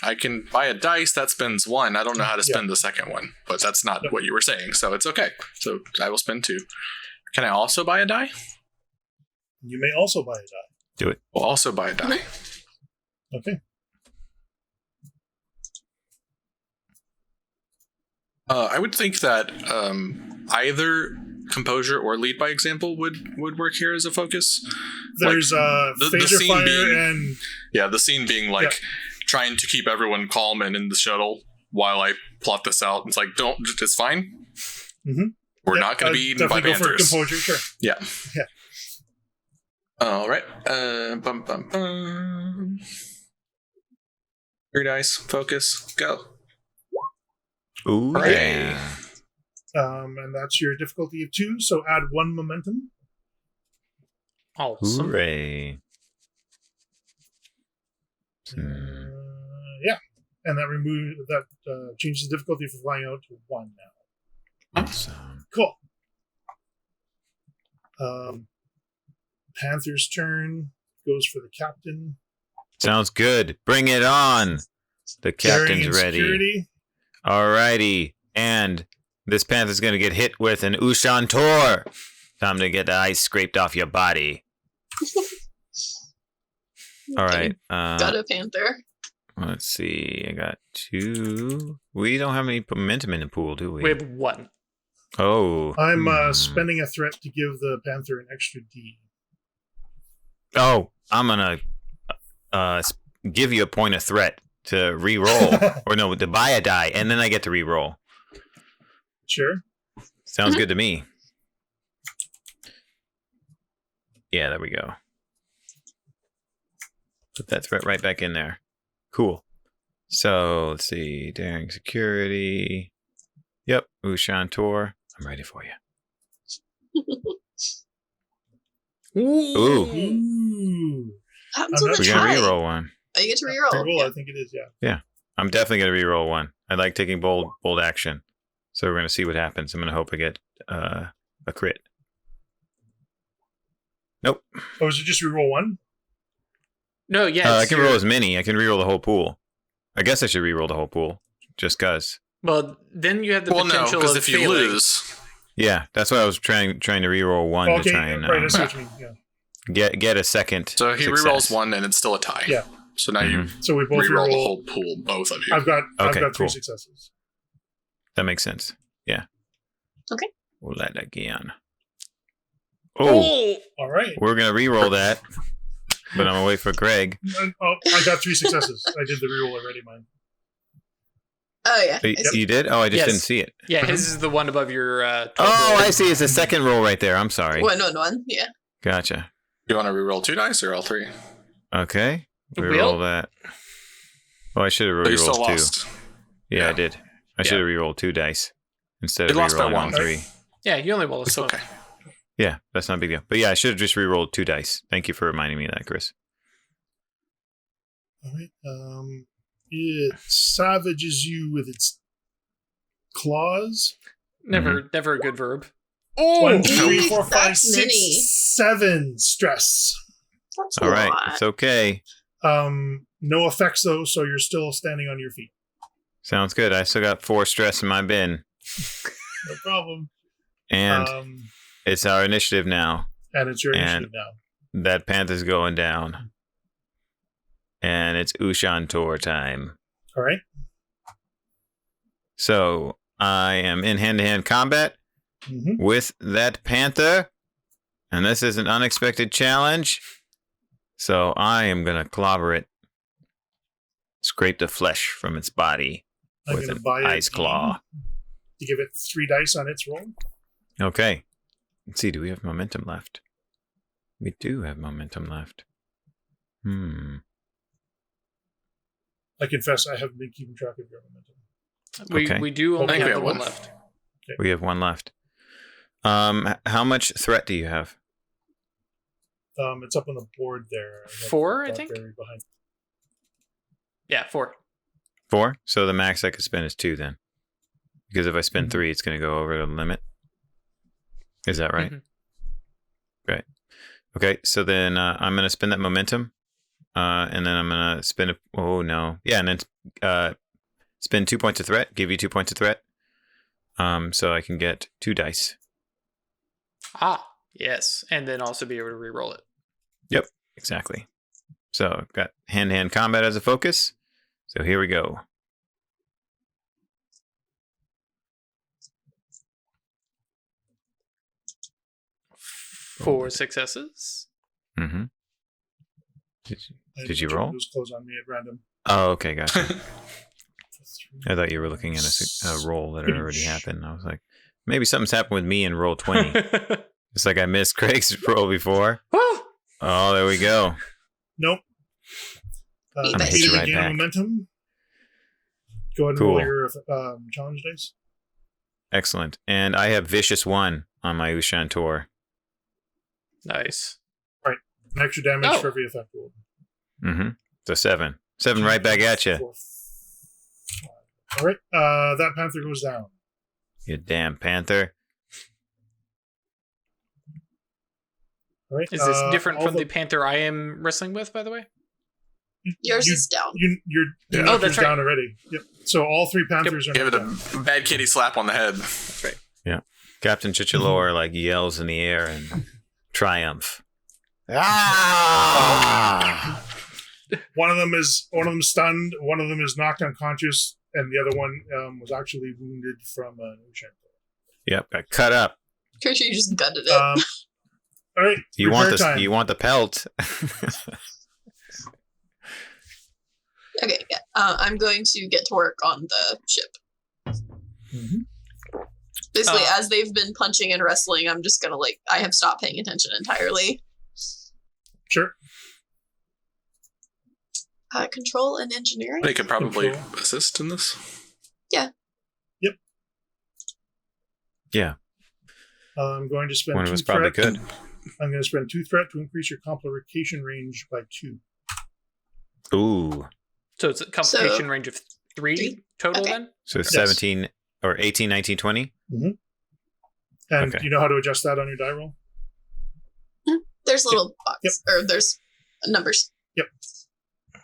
I can buy a dice that spends 1. I don't know how to spend the second one, but that's not Yeah. what you were saying, so it's okay. So I will spend 2. Can I also buy a die? You may also buy a die. Do it. We'll also buy a die. Okay. I would think that either composure or lead by example would work here as a focus. There's the phaser scene fire being- and Yeah, the scene being like trying to keep everyone calm and in the shuttle while I plot this out. It's like, it's fine. Mhm. We're not going to be eaten by definitely go for panthers. composure. Sure. Yeah. Yeah. All right. Bum, bum, bum. 3 dice. Focus. Go. Ooh, Hooray. yeah. And that's your difficulty of 2. So add 1 momentum. Awesome. Hooray. Yeah, and that changes the difficulty for flying out to 1 now. Awesome. Cool. Panther's turn goes for the captain. Sounds good. Bring it on. The Daring captain's and ready. security. Alrighty. And this panther's gonna get hit with an Ushan Tor. Time to get the ice scraped off your body. Alright. Got a panther. Let's see. I got 2. We don't have any momentum in the pool, do we? We have 1. Oh. I'm spending a threat to give the panther an extra D. Oh, I'm gonna give you a point of threat to re-roll. Or no, to buy a die, and then I get to re-roll. Sure. Sounds good to me. Yeah, there we go. Put that threat right back in there. Cool. So, let's see. Daring security. Yep. Ushan Tor. I'm ready for you. Ooh. Ooh. Happens I'm with a We're going to try. re-roll one. Oh, you get to reroll. Reroll, Yeah. I think it is, yeah. I'm definitely going to reroll one. I like taking bold action. So we're going to see what happens. I'm going to hope I get a crit. Nope. Oh, is it just reroll one? No, yeah. I it's can your- roll as many. I can reroll the whole pool. I guess I should reroll the whole pool. Just because. Well, then you have the Well, no, potential because of if you failing. lose, Yeah, that's why I was trying to reroll one Okay, to try and right, I see what you mean, yeah. get a second. so he success. rerolls one and it's still a tie. Yeah. So now you So we both reroll the reroll. whole pool, both of you. I've got Okay, 3 cool. successes. That makes sense. Yeah. Okay. We'll let that again. Oh, All right. we're gonna reroll that, but I'm gonna wait for Greg. I got 3 successes. I did the reroll already, mine. Oh yeah. You, I see. you did? Oh, I just Yes. didn't see it. Yeah, his is the one above your. 12 Oh, roll. I see. It's the second roll right there. I'm sorry. 1. Yeah. Gotcha. You want to reroll 2 dice or all 3? Okay. The Reroll wheel? that. Oh, I should have So you still rerolled 2. lost. Yeah, Yeah. I did. I should have rerolled 2 dice instead You of lost by rerolling all 1. 3. Yeah, you only roll a It's swim. okay. Yeah, that's not a big deal. But yeah, I should have just rerolled 2 dice. Thank you for reminding me of that, Chris. All right. It savages you with its claws. Never a good verb. Oh, 1, 2, 3, 4, 5, that's 6, many. 7 stress. That's a All right, lot. it's okay. No effects though, so you're still standing on your feet. Sounds good. I still got 4 stress in my bin. No problem. And it's our initiative now. And it's your and- initiative now. That panther's going down. And it's Ushan Tor time. All right. So I am in hand-to-hand combat Mm-hmm. with that panther. And this is an unexpected challenge. So I am going to clobber it. Scrape the flesh from its body I'm with going to an buy ice claw. to give it 3 dice on its roll. Okay. Let's see. Do we have momentum left? We do have momentum left. I confess I haven't been keeping track of your momentum. Okay. We do I only think have we the have one one. left. We have 1 left. How much threat do you have? It's up on the board there. have 4, I that think? buried behind. Yeah, 4. 4? So the max I could spend is 2 then. Because if I spend Mhm. 3, it's going to go over the limit. Is that right? Mhm. Right. Okay, so then I'm going to spend that momentum. And then I'm going to spend oh no. Yeah, and then spend 2 points of threat, give you 2 points of threat. So I can get 2 dice. Ah, yes. And then also be able to reroll it. Exactly. So I've got hand-to-hand combat as a focus. So here we go. Four successes. Mm-hmm. I Did you put roll? Those close on me at random. Oh, okay, gotcha. I thought you were looking at a roll that had already happened. I was like, maybe something's happened with me in roll 20. It's like I missed Craig's roll before. Woo! Oh, there we go. Nope. I'm gonna hit you right gain back. momentum. Go ahead and Cool. roll your challenge dice. Excellent. And I have Vicious 1 on my Ushan Tor. Nice. An extra damage Oh. for every effect roll. Mm-hmm. So 7. 7 right back at you. 4, 5. All right. That panther goes down. You damn panther. All right. Is this different all from the panther I am wrestling with, by the way? Yours you- is down. Your Yeah. Nook Oh, that's is right. down already. Yep. So all 3 panthers are Give it now down. a bad kitty slap on the head. That's right. Captain Chichalor like yells in the air in triumph. Ah! One of them is stunned. One of them is knocked unconscious, and the other one was actually wounded from an ocean. Yep, got cut up. Pretty sure you just gutted it. All right. You want repair the time. you want the pelt. Okay, yeah. I'm going to get to work on the ship. Mhm. Basically, as they've been punching and wrestling, I'm just gonna I have stopped paying attention entirely. Sure. Control and engineering. They could probably Control. assist in this. Yeah, I'm going to spend one of 2 us probably threat. could. I'm going to spend 2 threat to increase your complication range by 2. Ooh. So it's a complication range of 3 total Okay. then? So Yes. 17 or 18, 19, 20? And Okay. you know how to adjust that on your die roll? There's little box or there's numbers. Yep.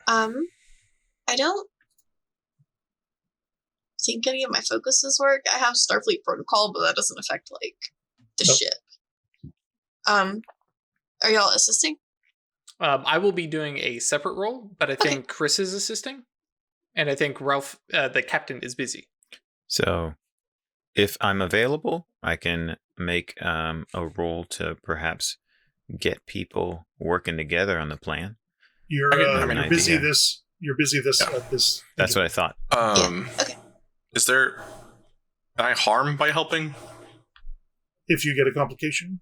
I don't think any of my focuses work. I have Starfleet Protocol, but that doesn't affect like the Nope. ship. Are y'all assisting? I will be doing a separate role, but I Okay. think Chris is assisting. And I think Ralph, the captain, is busy. So if I'm available, I can make a roll to perhaps get people working together on the plan. You're I have an you're busy idea. this. You're busy this. Yeah. This. That's what I thought. Okay. Is there? Can I harm by helping? If you get a complication,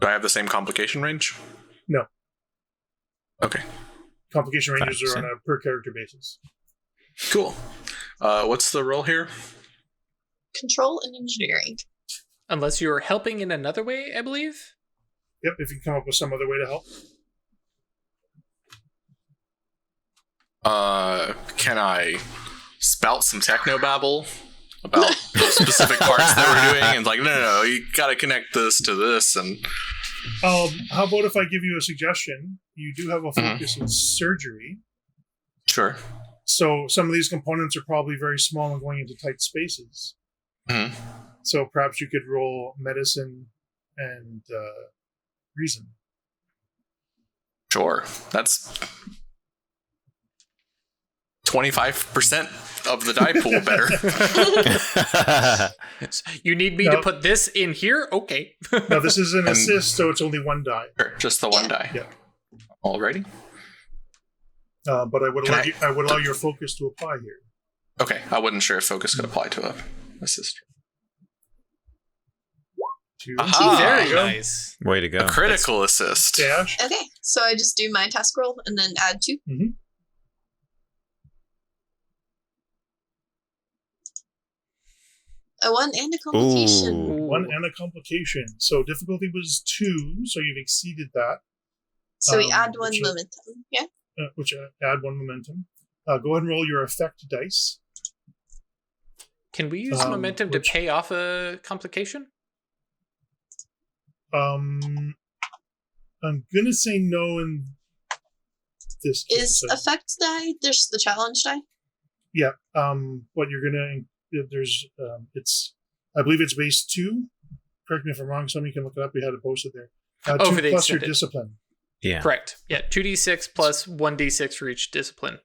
Do I have the same complication range? No. Okay. complication ranges are 5%. on a per character basis. Cool. What's the role here? Control and engineering. Unless you're helping in another way, I believe. Yep. If you come up with some other way to help. Can I spout some technobabble about the specific parts that we're doing? And like, no, you gotta connect this to this. And How about if I give you a suggestion? You do have a focus in surgery. sure. So some of these components are probably very small and going into tight spaces. Mhm. So perhaps you could roll medicine and reason. Sure. That's 25% of the die pool better. You need me to put this in here? Okay. Now this is an And- assist, so it's only one die. Sure, just the one die. Yeah. Alrighty. But I would Can allow I- you, I would allow your focus to apply here. Okay, I wasn't sure if focus could apply to a assist. Two. Aha. Very There you go. nice. Way to go. A critical assist. Dash. Okay, so I just do my task roll and then add 2. A 1 and a complication. Ooh. One and a complication. So difficulty was 2, so you've exceeded that. So we add 1 which is- momentum. Yeah. Which add 1 momentum. Go ahead and roll your effect dice. Can we use momentum to pay off a complication? I'm gonna say no in this case. Is effect die? There's the challenge die. Yeah. What you're gonna there's it's I believe it's base 2. Correct me if I'm wrong. Somebody can look it up. We had it posted there. 2 for the plus your extended. discipline. Yeah. Correct. Yeah, 2d6 plus 1d6 for each discipline.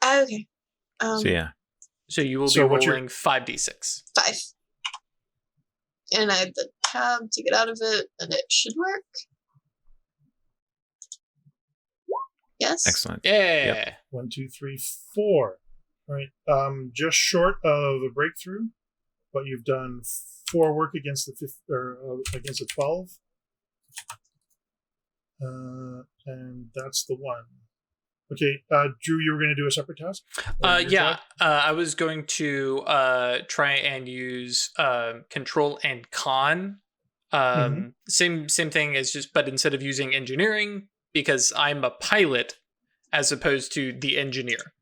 Okay. So yeah. So you will So be what's your- rolling 5d6. 5. And I have the tab to get out of it, and it should work. Yes. Excellent. Yeah. 1, 2, 3, 4. All right. Just short of a breakthrough, but you've done 4 work against the against a 12. And that's the one. Okay, Drew, you were going to do a separate task? Or your Yeah. job? I was going to try and use control and con. Same thing as just, but instead of using engineering, because I'm a pilot as opposed to the engineer.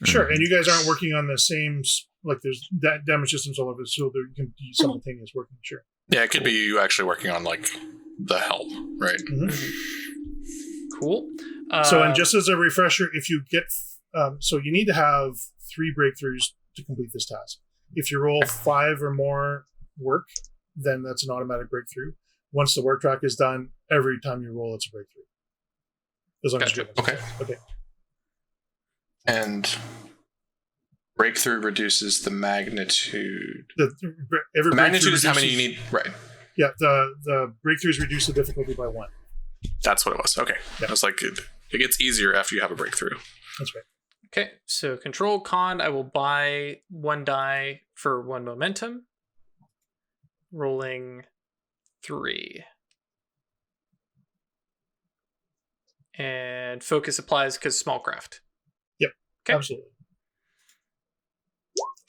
Sure, and you guys aren't working on the same, like there's damage systems all over, so there can be simultaneous working, sure. Yeah, it could be you actually working on like the helm, right? Cool. So, and just as a refresher, if you get, so you need to have 3 breakthroughs to complete this task. If you roll 5 or more work, then that's an automatic breakthrough. Once the work track is done, every time you roll, it's a breakthrough. As long as you Gotcha. Okay. And breakthrough reduces the magnitude. Every The magnitude breakthrough is how many you reduces- need, right? Yeah, the breakthroughs reduce the difficulty by 1. That's what it was. Okay. Yeah. I was like, it gets easier after you have a breakthrough. That's right. Okay, so control con, I will buy 1 die for 1 momentum. Rolling 3. And focus applies because small craft. Okay. Absolutely.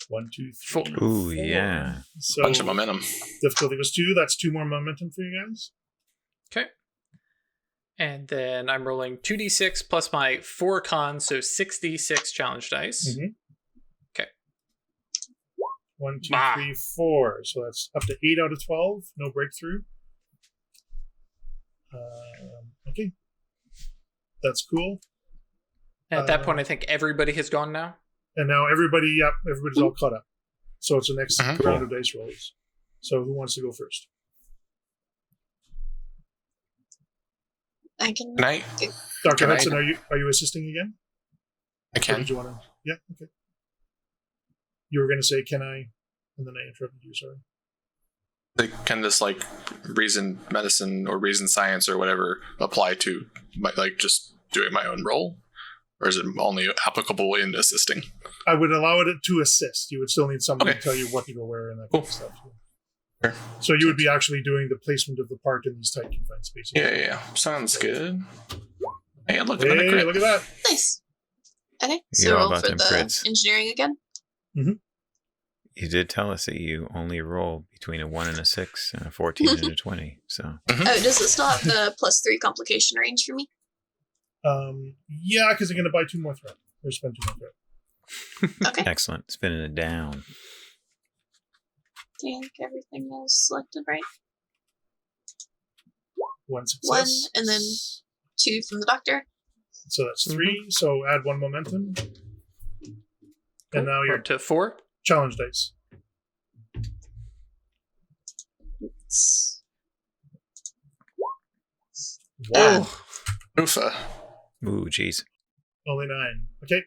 1, 2, 3. Four. Ooh, 4. yeah. So Bunch of momentum. difficulty was 2. That's 2 more momentum for you guys. Okay. And then I'm rolling 2d6 plus my 4 con, so 6d6 challenge dice. Mhm. Okay. 1, 2, 3, 4. So that's up to 8 out of 12. No breakthrough. Okay. That's cool. At that point, I think everybody has gone now. And now everybody's all caught up. So it's the next Mhm. round of dice rolls. So who wants to go first? I can. Can I? Dr. Can I- Hudson, are you assisting again? I Or can. did you want to? Yeah, okay. You were going to say, can I? And then I interrupted you, sorry. Can this like reason medicine or reason science or whatever apply to like just doing my own role, or is it only applicable in assisting? I would allow it to assist. You would still need someone Okay. to tell you what to go where and that Cool. kind of stuff. Sure. So you would be actually doing the placement of the part in these tight confined spaces. Yeah. Sounds good. Hey, look at Hey, crit. look at that. Nice. Okay, so You're all roll about for them the crits. engineering again. You did tell us that you only roll between a 1 and a 6 and a 14 and a 20. So Oh, does it still have the +3 complication range for me? Yeah, because you're going to buy 2 more threat. Or spend 2 more threat. Okay. excellent. Spinning it down. I think everything is selected right. 1 success. 1, and then 2 from the doctor. So that's 3. So add 1 momentum. And now We're your up to 4. challenge dice. It's 1. Oofa. Ooh, jeez. Only 9. Okay.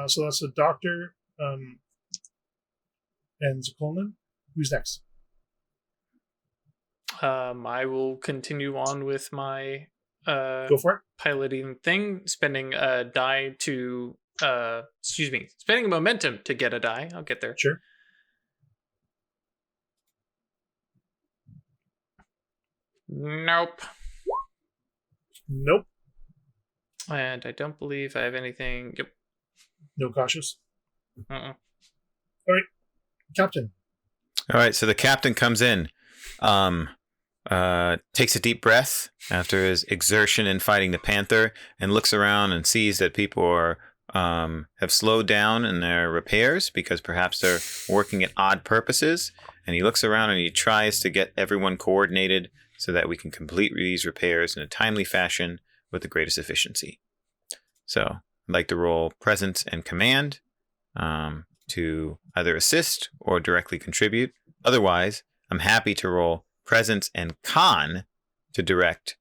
So that's the doctor and Zakolnin. Who's next? I will continue on with my Go for it. piloting thing, spending a die to spending a momentum to get a die. I'll get there. Sure. Nope. Nope. And I don't believe I have anything. Yep. No cautious. Uh-uh. Captain. All right, so the captain comes in, takes a deep breath after his exertion in fighting the panther, and looks around and sees that people are have slowed down in their repairs because perhaps they're working at odd purposes. And he looks around and he tries to get everyone coordinated so that we can complete these repairs in a timely fashion with the greatest efficiency. So I'd like to roll presence and command to either assist or directly contribute. Otherwise, I'm happy to roll presence and con to direct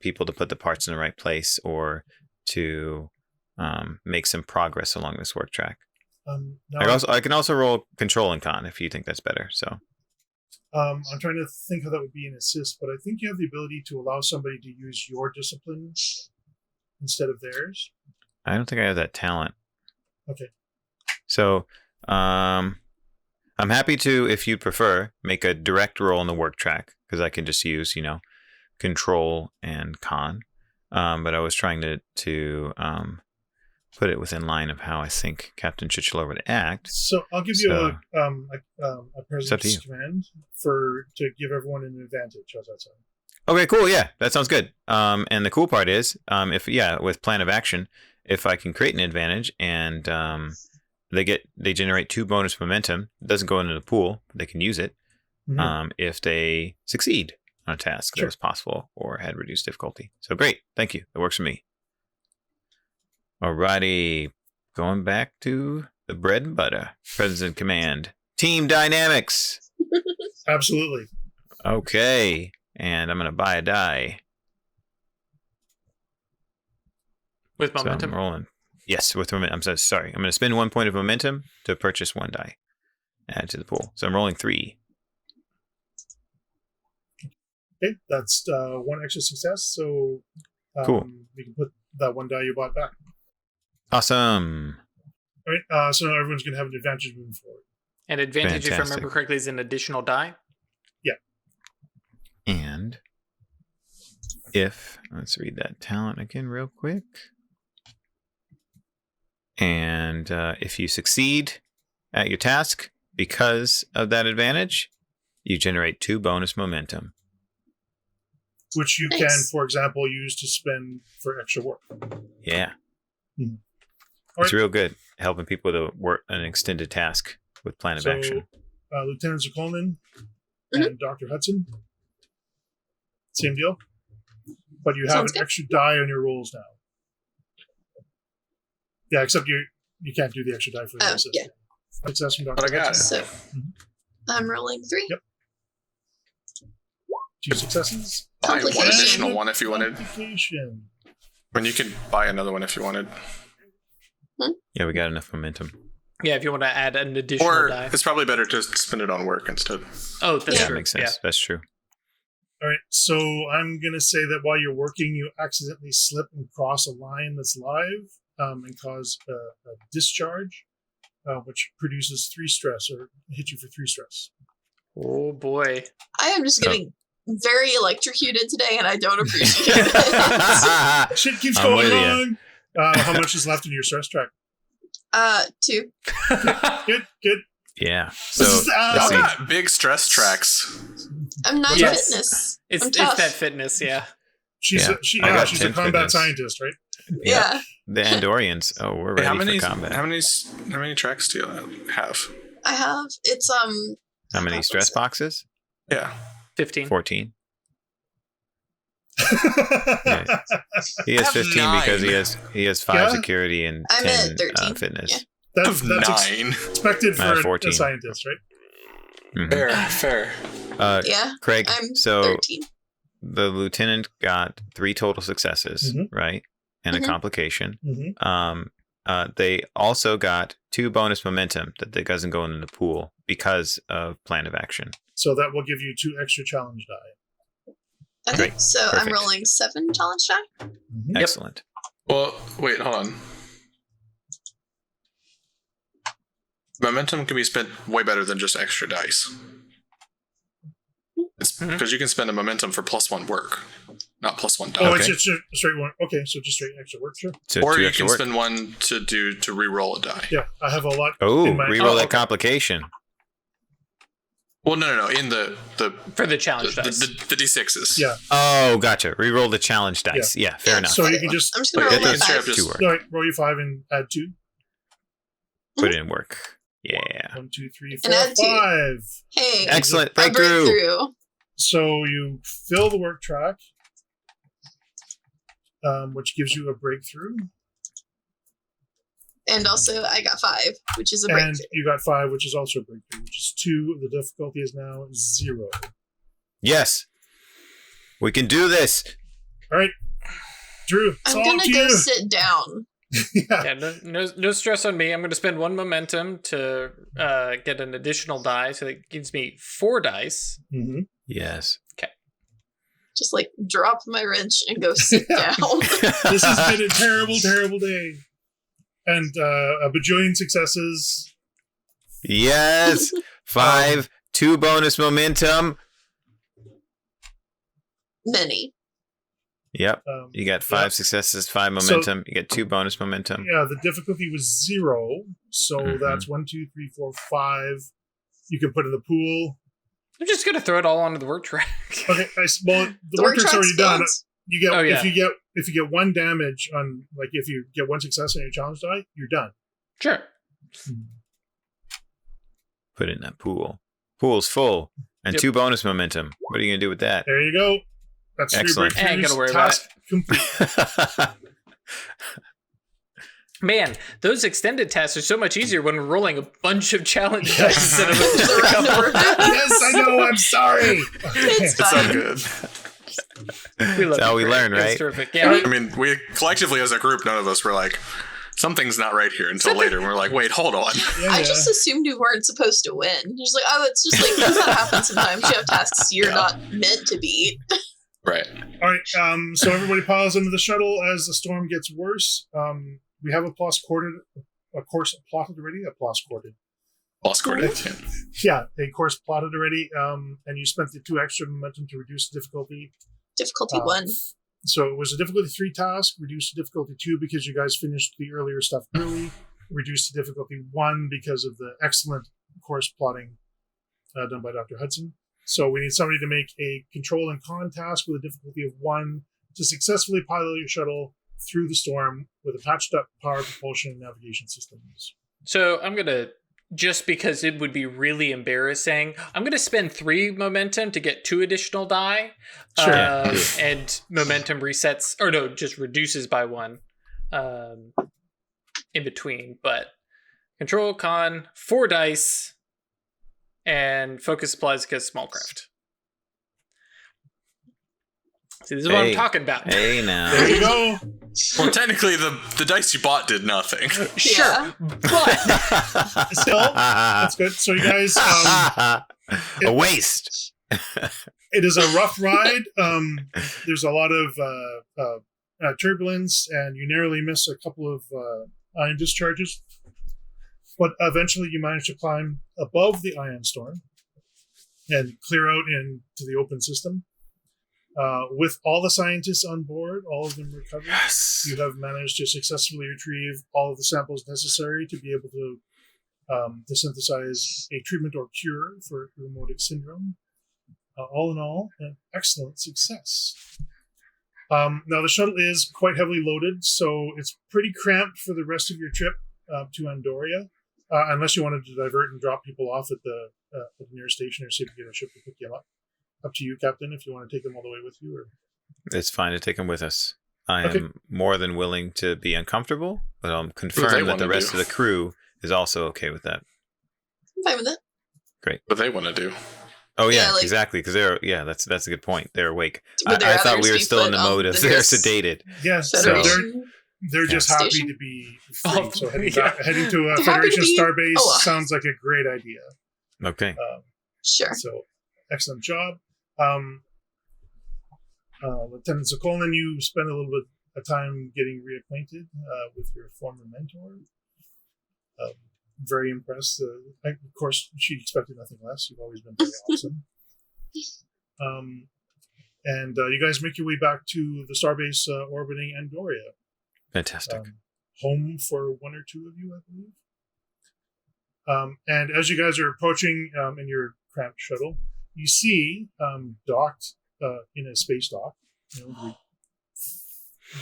people to put the parts in the right place or to make some progress along this work track. Now, I can also roll control and con if you think that's better. So I'm trying to think how that would be an assist, but I think you have the ability to allow somebody to use your discipline instead of theirs. I don't think I have that talent. Okay. So I'm happy to, if you prefer, make a direct roll in the work track because I can just use, control and con. But I was trying to put it within line of how I think Captain Chichilova would act. So I'll give you a to presence you. command to give everyone an advantage. How's that sound? Okay, cool. Yeah, that sounds good. And the cool part is, with plan of action, if I can create an advantage and they generate 2 bonus momentum, it doesn't go into the pool, but they can use it if they succeed on a task that was possible or had reduced difficulty. So great, thank you. That works for me. Alrighty, going back to the bread and butter. Presence and command. Team dynamics. Absolutely. Okay, and I'm going to buy a die. With So momentum. I'm rolling. Yes, with momentum. I'm so sorry. I'm going to spend 1 point of momentum to purchase 1 die. Add to the pool. So I'm rolling 3. Okay, that's 1 extra success. So Cool. we can put that 1 die you bought back. Awesome. All right. So now everyone's going to have an advantage moving forward. And advantage, if I Fantastic. remember correctly, is an additional die. And let's read that talent again real quick. And if you succeed at your task because of that advantage, you generate 2 bonus momentum. which you Nice. can, for example, use to spend for extra work. Yeah. Mhm. It's Alright. real good helping people to work an extended task with plan of action. Lieutenant Zukolnin Mhm. and Dr. Hudson, same deal, but you have Sounds an good. extra die on your rolls now. Yeah, except you can't do the extra die for the Oh, assist. yeah. Success from Dr. But I got Hudson. it. So I'm rolling 3. Yep. 2 successes. Buy one Complication. additional one if you wanted. Complication. When you can buy another one if you wanted. Yeah, we got enough momentum. Yeah, if you want to add an additional Or die. it's probably better to spend it on work instead. Oh, that's That true. makes sense. That's true. All right, so I'm going to say that while you're working, you accidentally slip and cross a line that's live and cause a discharge, which produces 3 stress or hit you for 3 stress. Oh boy. I am just getting very electrocuted today, and I don't appreciate it. Shit keeps I'm going with ya. wrong. How much is left in your stress track? 2. Good. Yeah. This So is, let's Y'all see. got big stress tracks. I'm 9 Yes. fitness. It's I'm it's tough. that fitness, yeah. She's Yeah. she's I got a 10 combat fitness. scientist, right? Yeah. The Andorians. Oh, we're Hey, ready for combat. how many tracks do you have? I have. It's How many stress boxes? Yeah. 15. 14. Yeah. He I has have 15 because he has 5 Yeah. security and I'm 10 at 13. fitness. Yeah. that's Of that's 9. expected I have for a 14. scientist, right? Mhm. Fair. Yeah. Craig, I'm so 13. the lieutenant got 3 total successes, Mhm. right? And Mhm. a complication. Mm-hmm. They also got 2 bonus momentum that doesn't go into the pool because of plan of action. So that will give you 2 extra challenge die. Okay, Great. so I'm Perfect. rolling 7 challenge die. Mhm. Excellent. Well, wait, hold on. Momentum can be spent way better than just extra dice. It's because you can spend a momentum for +1 work, not +1 die. Oh, Okay. it's just a straight one. Okay, so just straight extra work, sure. So Or 2 you extra can work. spend one to re-roll a die. Yeah, I have a lot. Oh, in my- reroll that okay. complication. Well, no. In the For the challenge dice. the d6s. Yeah. Oh, gotcha. Reroll the challenge dice. Yeah, fair enough. So you can just I'm just gonna Wait, roll you my can straight 5. up just- work. all right, roll your 5 and add 2. Put it in work. Yeah. 1, 2, 3, And 4, add 2. 5. Hey, Excellent. a Breakthrough. breakthrough. So you fill the work track, which gives you a breakthrough, And also, I got 5, which is a and breakthrough. you got 5, which is also a breakthrough, which is 2. The difficulty is now 0. Yes. We can do this. All right, Drew, it's I'm all gonna up to go you. sit down. Yeah. Yeah, no stress on me. I'm going to spend 1 momentum to get an additional die, so that gives me 4 dice. Mm-hmm. Yes. Just like drop my wrench and go sit Yeah. down. This has been a terrible, terrible day. And a bajillion successes. Yes. 5, 2 bonus momentum. Many. Yep. You got 5 yeah. successes, 5 So- momentum. You get 2 bonus momentum. Yeah, the difficulty was 0. So Mhm. that's 1, 2, 3, 4, 5. You can put in the pool. I'm just going to throw it all onto the work track. Okay, well, the The work work track's already done. builds. You get Oh, yeah. if you get 1 damage on, like, if you get 1 success on your challenge die, you're done. Sure. Put it in that pool. Pool's full. And Yep. 2 bonus momentum. What are you going to do with that? There you go. That's 3 Excellent. breakthroughs. Ain't gonna worry about Task complete. Man, those extended tasks are so much easier when we're rolling a bunch of challenge dice instead of just a couple. Yes, I know. I'm sorry. It's It's fine. all good. We love That's how you, we Greg. learn, It's right? terrific. Yeah. I mean, we collectively as a group, none of us were like, something's not right here until later. And we're like, wait, hold on. Yeah, I yeah. just assumed you weren't supposed to win. Just like, oh, it's just like, that happens sometimes. You have tasks you're Yeah. not meant to beat. Right. All right. So everybody piles into the shuttle as the storm gets worse. We have a course plotted already. A plus corded. Lost coordinate. Yeah, a course plotted already. And you spent the 2 extra momentum to reduce the difficulty. Difficulty 1. So it was a difficulty 3 task, reduced to difficulty 2 because you guys finished the earlier stuff early, reduced to difficulty 1 because of the excellent course plotting done by Dr. Hudson. So we need somebody to make a control and con task with a difficulty of 1 to successfully pilot your shuttle through the storm with a patched up power, propulsion, and navigation systems. So I'm going to, just because it would be really embarrassing, I'm going to spend 3 momentum to get 2 additional die. Sure. And momentum resets, or no, just reduces by 1 in between. But control, con, 4 dice, and focus applies against small craft. See, this is what I'm talking about. Hey, now. There you go. Well, technically, the dice you bought did nothing. Sure, but Still, that's good. So you guys, A waste. it is a rough ride. There's a lot of turbulence, and you narrowly miss a couple of ion discharges. But eventually you manage to climb above the ion storm and clear out into the open system. With all the scientists on board, all of them recovered, Yes. you have managed to successfully retrieve all of the samples necessary to be able to synthesize a treatment or cure for rheumatic syndrome. All in all, an excellent success. Now, the shuttle is quite heavily loaded, so it's pretty cramped for the rest of your trip to Andoria, unless you wanted to divert and drop people off at the nearest station or see if you get a ship to pick you up. Up to you, Captain, if you want to take them all the way with you. Or It's fine to take him with us. I Okay. am more than willing to be uncomfortable, but I'll they confirm that wanna the rest do. of the crew is also okay with that. I'm fine with it. What they want to do. Oh yeah, Yeah, like- exactly. Because that's a good point. They're awake. Would I there thought others we were be still in the put on mode of the they're nearest sedated. yes, So- Federation? they're just happy Station? to be free. Oh, So heading, yeah. heading to a Happy to Federation be starbase alive. sounds like a great idea. Okay. Sure. So excellent job. Lieutenant Sokolin, you spend a little bit of time getting reacquainted with your former mentor. Very impressed. Of course, she expected nothing less. You've always been very awesome. And you guys make your way back to the starbase orbiting Andoria. Fantastic. Home for 1 or 2 of you, I believe. And as you guys are approaching in your cramped shuttle, you see docked in a space dock. You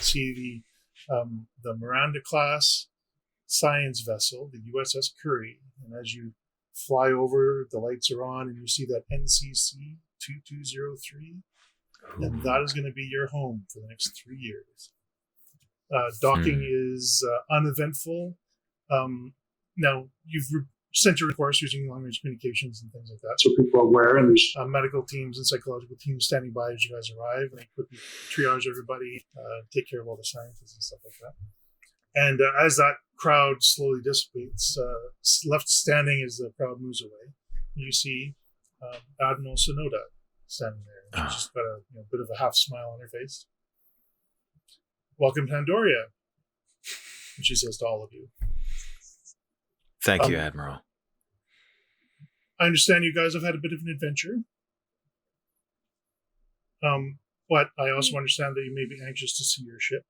see the Miranda class science vessel, the USS Curry, and as you fly over, the lights are on, and you see that NCC 2203, and that is going to be your home for the next 3 years. Docking is uneventful. Now, you've sent your course using long-range communications and things like that, so people are aware, and there's medical teams and psychological teams standing by as you guys arrive, and they quickly triage everybody, take care of all the scientists and stuff like that. And as that crowd slowly dissipates, left standing as the crowd moves away, you see Admiral Sonoda standing there. She's just got a bit of a half smile on her face. Welcome to Andoria, and she says to all of you. Thank you, Admiral. I understand you guys have had a bit of an adventure. But I also understand that you may be anxious to see your ship.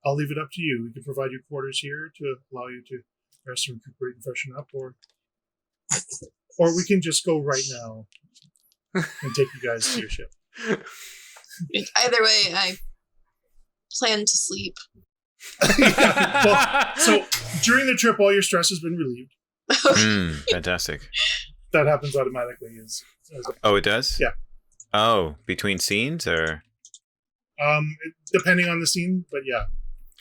I'll leave it up to you. We can provide you quarters here to allow you to rest and recuperate and freshen up, or we can just go right now and take you guys to your ship. Either way, I plan to sleep. Well, so during the trip, all your stress has been relieved. Fantastic. That happens automatically. Oh, it does? Yeah. Oh, between scenes or? Depending on the scene, but yeah.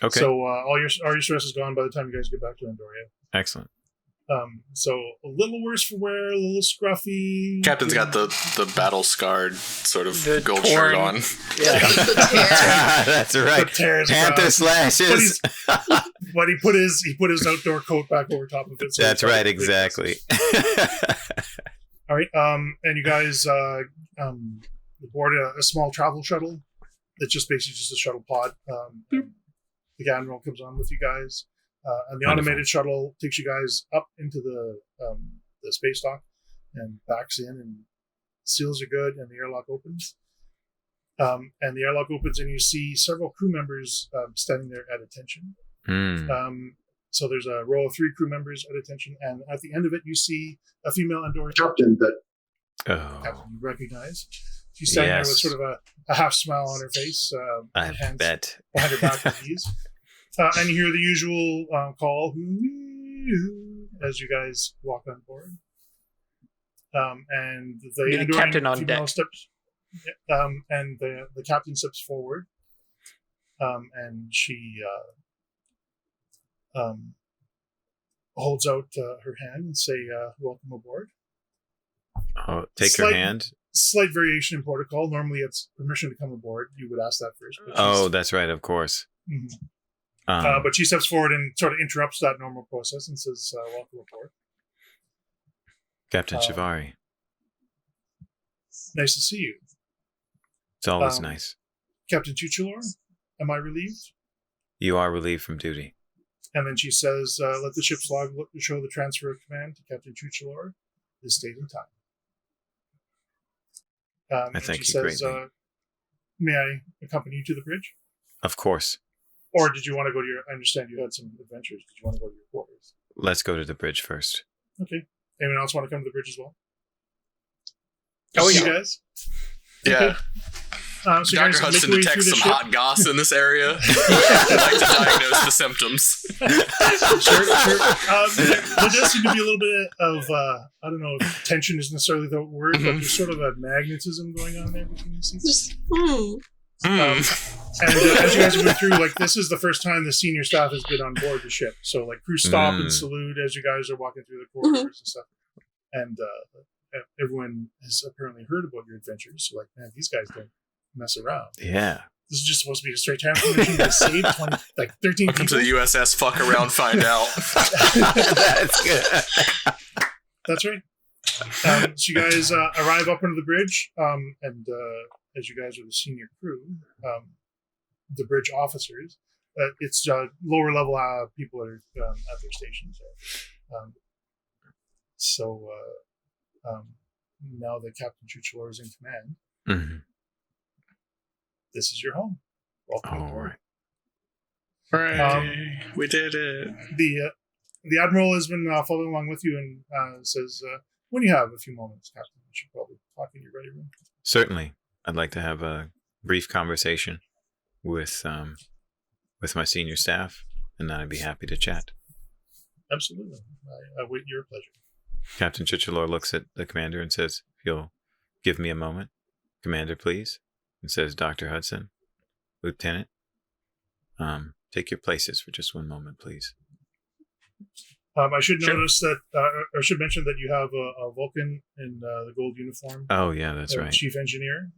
Okay. So all your stress is gone by the time you guys get back to Andoria. Excellent. So a little worse for wear, a little scruffy. Captain's got the battle scarred sort of The gold torn- shirt on. Yeah. The tear. That's right. The tears Panther around. slashes. But he put his outdoor coat back over top of it. So That's it's right, like- exactly. All right. And you guys board a small travel shuttle. It's just basically just a shuttle pod. The Admiral comes on with you guys, and the Wonderful. automated shuttle takes you guys up into the space dock and backs in, and seals are good, and the airlock opens. And the airlock opens, and you see several crew members standing there at attention. So there's a row of 3 crew members at attention, and at the end of it, you see a female Andorian captain that Oh, Captain, you recognize. She's standing there with yes. sort of a half smile on her face. I hands bet. behind her back with ease. And you hear the usual call as you guys walk on board. And the Be the Andoran captain on female deck. steps, and the captain steps forward, and she holds out her hand and say, "Welcome aboard." Oh, take her Slight- hand. Slight variation in protocol. Normally, it's permission to come aboard. You would ask that first. But Oh, that's right. Of course. Mhm. Um, But she steps forward and sort of interrupts that normal process and says, "Welcome aboard." Captain Shivari, Nice to see you, it's always um, nice. Captain Tuchelor. Am I relieved? You are relieved from duty. And then she says, "Let the ship's log show the transfer of command to Captain Tuchelor this date and time." I And thank she you says, greatly. "May I accompany you to the bridge? Of course. Or did you want to go to your... I understand you had some adventures. Did you want to go to your quarters?" Let's go to the bridge first. Okay. Anyone else want to come to the bridge as well? Oh, You yeah. guys? Yeah. So you Dr. guys make Hudson your way detects through the some ship. hot goss in this area. I'd like to diagnose the symptoms. Sure. There does seem to be a little bit of, I don't know if tension is necessarily the word, but there's sort of a magnetism going on there between the seats. Just, And as you guys move through, like, this is the first time the senior staff has been on board the ship. So, like, crew stop and salute as you guys are walking through the corridors and stuff. And everyone has apparently heard about your adventures. So, like, man, these guys don't mess around. Yeah. This is just supposed to be a straight transformation. They saved 13 Welcome to people. the USS Fuck Around, Find Out. That's good. That's right. So you guys arrive up under the bridge, and as you guys are the senior crew, the bridge officers, it's lower level people are at their stations there. Now that Captain Chuchelor is in command, Mhm. this is your home. Welcome All aboard. right. Hooray. We did it. The Admiral has been following along with you and says, when you have a few moments, Captain, you should probably talk in your ready room. Certainly. I'd like to have a brief conversation with my senior staff, and then I'd be happy to chat. Absolutely. I wait your pleasure. Captain Chichelor looks at the commander and says, "If you'll give me a moment, Commander, please." And says, "Dr. Hudson, Lieutenant, take your places for just one moment, please." I should Sure. notice that, or should mention that you have a Vulcan in the gold uniform. Oh, yeah, that's right. Chief Engineer.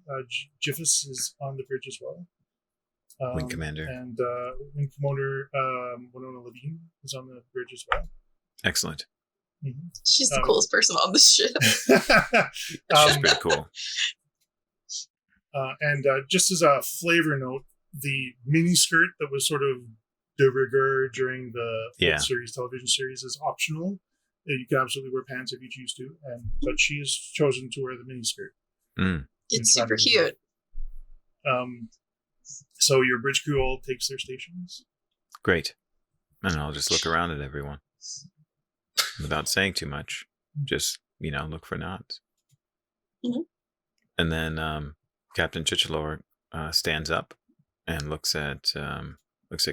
Jiffus is on the bridge as well. Wing Commander. And Wing Commander Winona Levine is on the bridge as well. Excellent. she's the coolest person on the ship. She's pretty cool. And just as a flavor note, the mini skirt that was sort of de rigueur during the Yeah. series, television series, is optional. You can absolutely wear pants if you choose to, but she has chosen to wear the mini skirt. Mm. It's super cute. So your bridge crew all takes their stations. Great. And I'll just look around at everyone without saying too much. Just, look for nods. Mhm. And then Captain Chichelor stands up and looks at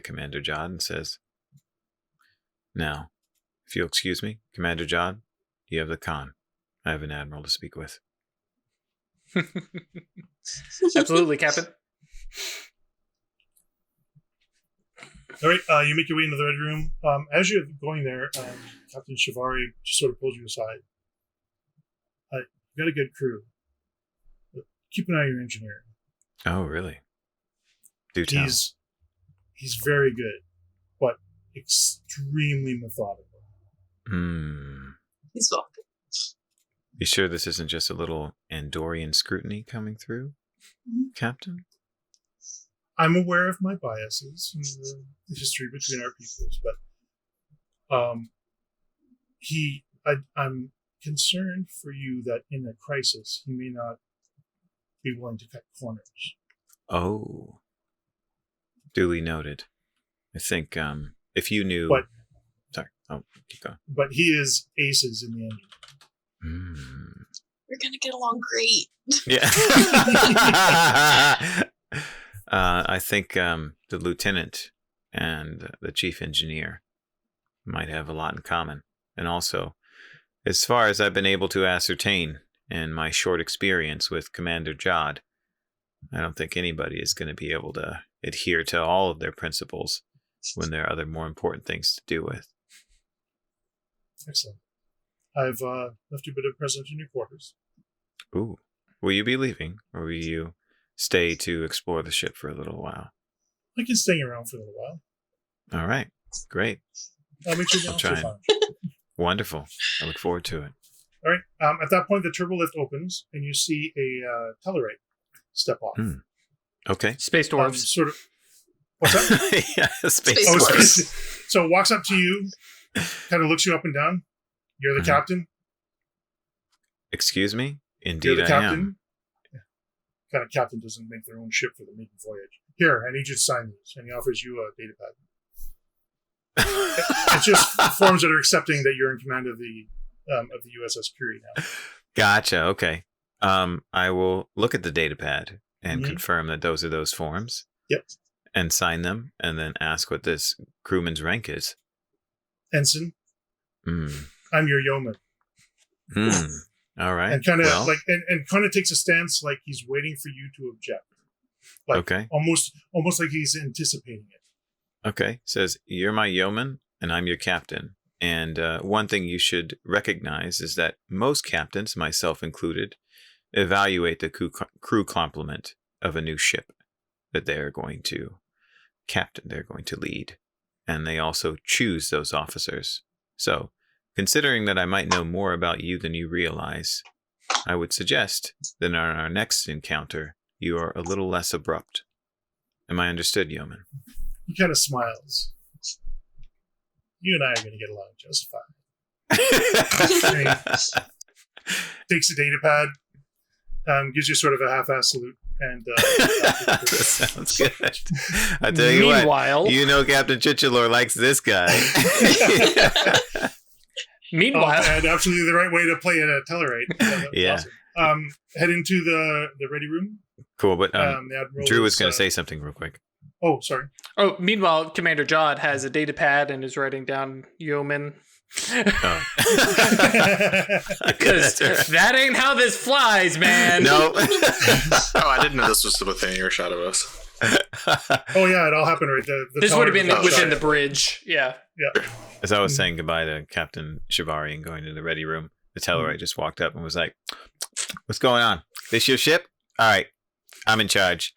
Commander Jod and says, "Now, if you'll excuse me, Commander Jod, you have the con. I have an admiral to speak with." Absolutely, Captain. All right, you make your way into the red room. As you're going there, Captain Shivari just sort of pulls you aside. You got a good crew. But keep an eye on your engineer. Oh, really? Do tell. He's very good, but extremely methodical. He's welcome. You sure this isn't just a little Andorian scrutiny coming through, Captain? I'm aware of my biases and the history between our peoples, but I'm concerned for you that in a crisis he may not be willing to cut corners. Oh. Duly noted. I think if you knew... But- Sorry, keep going. But he is aces in the engine. We're gonna get along great. Yeah. I think the lieutenant and the chief engineer might have a lot in common. And also, as far as I've been able to ascertain in my short experience with Commander Jod, I don't think anybody is going to be able to adhere to all of their principles when there are other more important things to do with. Excellent. I've left you a bit of present in your quarters. Ooh. Will you be leaving, or will you stay to explore the ship for a little while? I can stay around for a little while. All right. Great. I'll make sure the I'll office try are and- fine. Wonderful. I look forward to it. All right. At that point, the turbo lift opens, and you see a Tellarite step off. Okay. Space dwarves. Sort of. What's that? Yeah, space Space Oh, dwarves. space- so walks up to you, kind of looks you up and down. You're the Mhm. captain. Excuse me? You're Indeed the I captain. am. Yeah. Kind of captain doesn't make their own ship for the maiden voyage. Here, I need you to sign these, and he offers you a data pad. It's just forms that are accepting that you're in command of the USS Curie now. Gotcha. Okay. I will look at the data pad and Mhm. confirm that those are those forms. Yep. And sign them, and then ask what this crewman's rank is. Ensign, Mm. I'm your yeoman. All right. And kind of Well, and kind of takes a stance like he's waiting for you to object. Like okay. almost like he's anticipating it. Okay. Says, you're my yeoman, and I'm your captain. And one thing you should recognize is that most captains, myself included, evaluate the crew complement of a new ship that they're going to captain, they're going to lead. And they also choose those officers. So, considering that I might know more about you than you realize, I would suggest that on our next encounter, you are a little less abrupt. Am I understood, yeoman? He kind of smiles. You and I are going to get along just fine. Takes the data pad, gives you sort of a half-ass salute, and That sounds good. I tell you Meanwhile, what, you know Captain Chichalor likes this guy. meanwhile, and absolutely the right way to play a Tellarite. That was Yeah. awesome. Head into the ready room. Cool, but The Admiral Drew was is, going to say something real quick. Oh, sorry. meanwhile, Commander Jod has a data pad and is writing down yeoman. Oh. Because that ain't how this flies, man. No. Oh, I didn't know this was within earshot of us. Oh yeah, it all happened right. The This would have been tower- within the bridge. Yeah. As I was saying goodbye to Captain Shivari and going to the ready room, the Tellarite just walked up and was like, "What's going on? This your ship? All right, I'm in charge."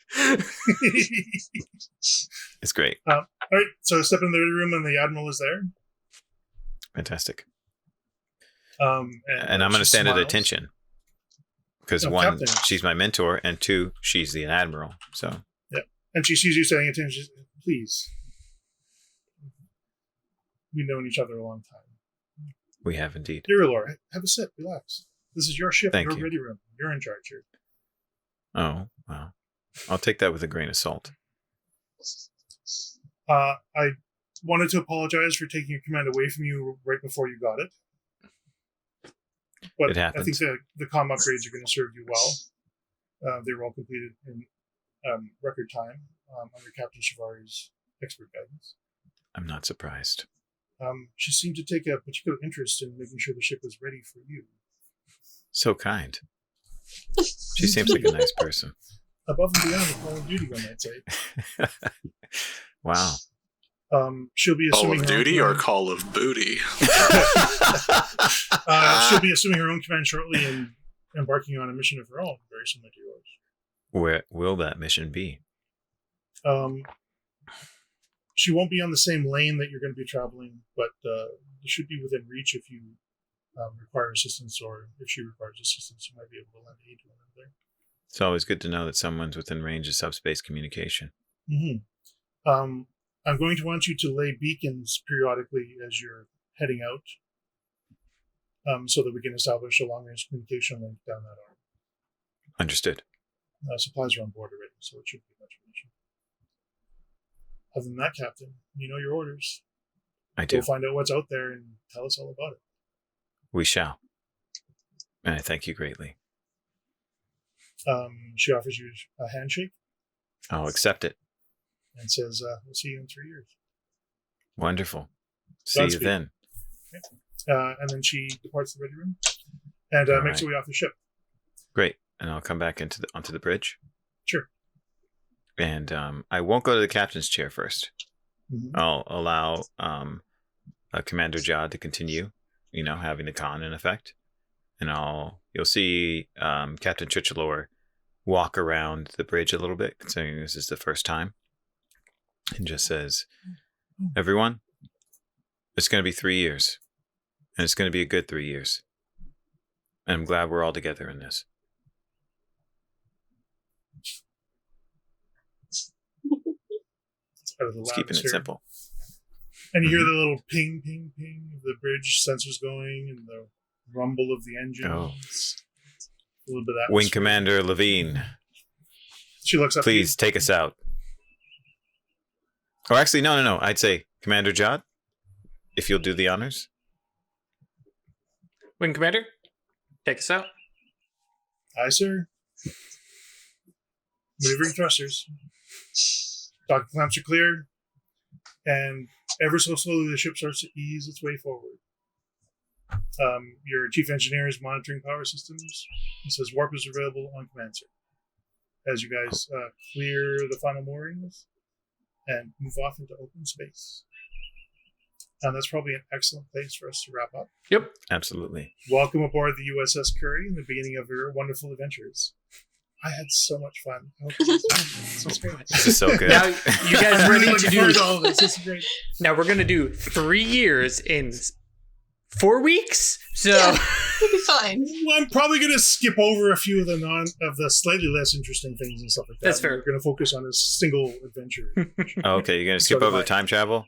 It's great. All right, so step in the ready room, and the Admiral is there. Fantastic. And I'm going to she stand at smiles. attention. Because No, one, Captain. she's my mentor, and two, she's the admiral. So And she sees you standing at attention. She says, please. We've known each other a long time. we have indeed. Dear Lord, have a sip. Relax. This is your ship, Thank your you. ready room. You're in charge here. Oh, wow. I'll take that with a grain of salt. I wanted to apologize for taking your command away from you right before you got it. But It I think happens. the comm upgrades are going to serve you well. They were all completed in record time under Captain Shivari's expert guidance. I'm not surprised. She seemed to take a particular interest in making sure the ship was ready for you. So kind. She seems like a nice person. Above and beyond the call of duty, one might say. Wow. She'll be Call assuming of her own Duty or command- Call of Booty? she'll be assuming her own command shortly and embarking on a mission of her own, very similar to yours. Where will that mission be? She won't be on the same lane that you're going to be traveling, but you should be within reach if you require assistance, or if she requires assistance, you might be able to lend aid to one another. It's always good to know that someone's within range of subspace communication. Mm-hmm. I'm going to want you to lay beacons periodically as you're heading out, so that we can establish a long-range communication link down that arm. Understood. Supplies are on board already, so it shouldn't be much of an issue. Other than that, Captain, you know your orders. I do. Go find out what's out there and tell us all about it. We shall. And I thank you greatly. She offers you a handshake I'll accept it. and says, "We'll see you in 3 years." Wonderful. See you Godspeed. then. And then she departs the ready room and All makes right. her way off the ship. Great. And I'll come back onto the bridge. Sure. And I won't go to the captain's chair first. Mhm. I'll allow Commander Jod to continue, having the con in effect. And you'll see Captain Chichalor walk around the bridge a little bit, considering this is the first time. And just says, everyone, it's going to be 3 years. And it's going to be a good 3 years. And I'm glad we're all together in this. It's out of the Just keeping it atmosphere. simple. And you hear the little ping, ping, ping of the bridge sensors going and the rumble of the engines. Oh. A little bit of Wing atmosphere. Commander Levine, She looks up. please take us out. Or actually, no. I'd say Commander Jod, if you'll do the honors. Wing Commander, take us out. Aye, sir. Maneuvering thrusters. Dock clamps are cleared. And ever so slowly, the ship starts to ease its way forward. Your chief engineer is monitoring power systems. It says warp is available on command, sir. As you guys clear the final moorings and move off into open space. And that's probably an excellent place for us to wrap up. Yep. Absolutely. Welcome aboard the USS Curry in the beginning of your wonderful adventures. I had so much fun. I hope you guys did. Sounds great. This is so good. Now, you guys I'm ready really to looking forward do? to all of this. This is great. Now we're gonna do 3 years in 4 weeks. So Yeah. It'll be fine. Well, I'm probably going to skip over a few of the slightly less interesting things and stuff like that. That's fair. We're going to focus on a single adventure. Oh, okay, you're going to skip So over do the time travel?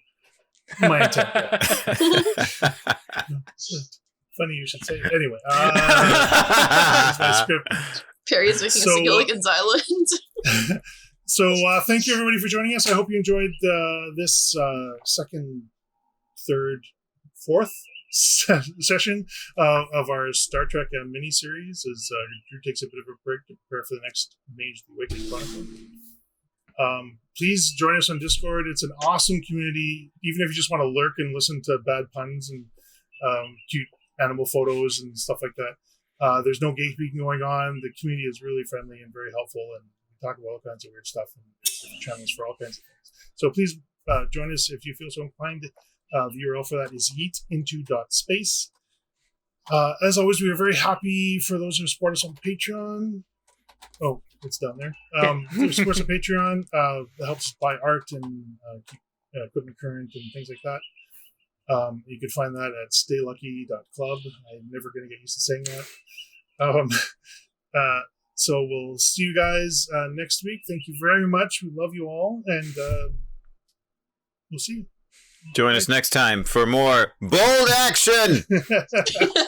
My intent. Yeah. Funny you should say it. Anyway, that's my script. Perry's making So, us go like in Island. So thank you everybody for joining us. I hope you enjoyed this second, third, fourth session of our Star Trek mini-series as Drew takes a bit of a break to prepare for the next Mage the Awakening Chronicle. Please join us on Discord. It's an awesome community. Even if you just want to lurk and listen to bad puns and cute animal photos and stuff like that. There's no gatekeeping going on. The community is really friendly and very helpful, and we talk about all kinds of weird stuff and different channels for all kinds of things. So please join us if you feel so inclined. The URL for that is yeetinto.space. As always, we are very happy for those who support us on Patreon. Oh, it's down there. Who support us on Patreon that helps us buy art and keep equipment current and things like that. You can find that at staylucky.club. I'm never going to get used to saying that. So we'll see you guys next week. Thank you very much. We love you all, and we'll see you. Join us next time for more bold action! Bye.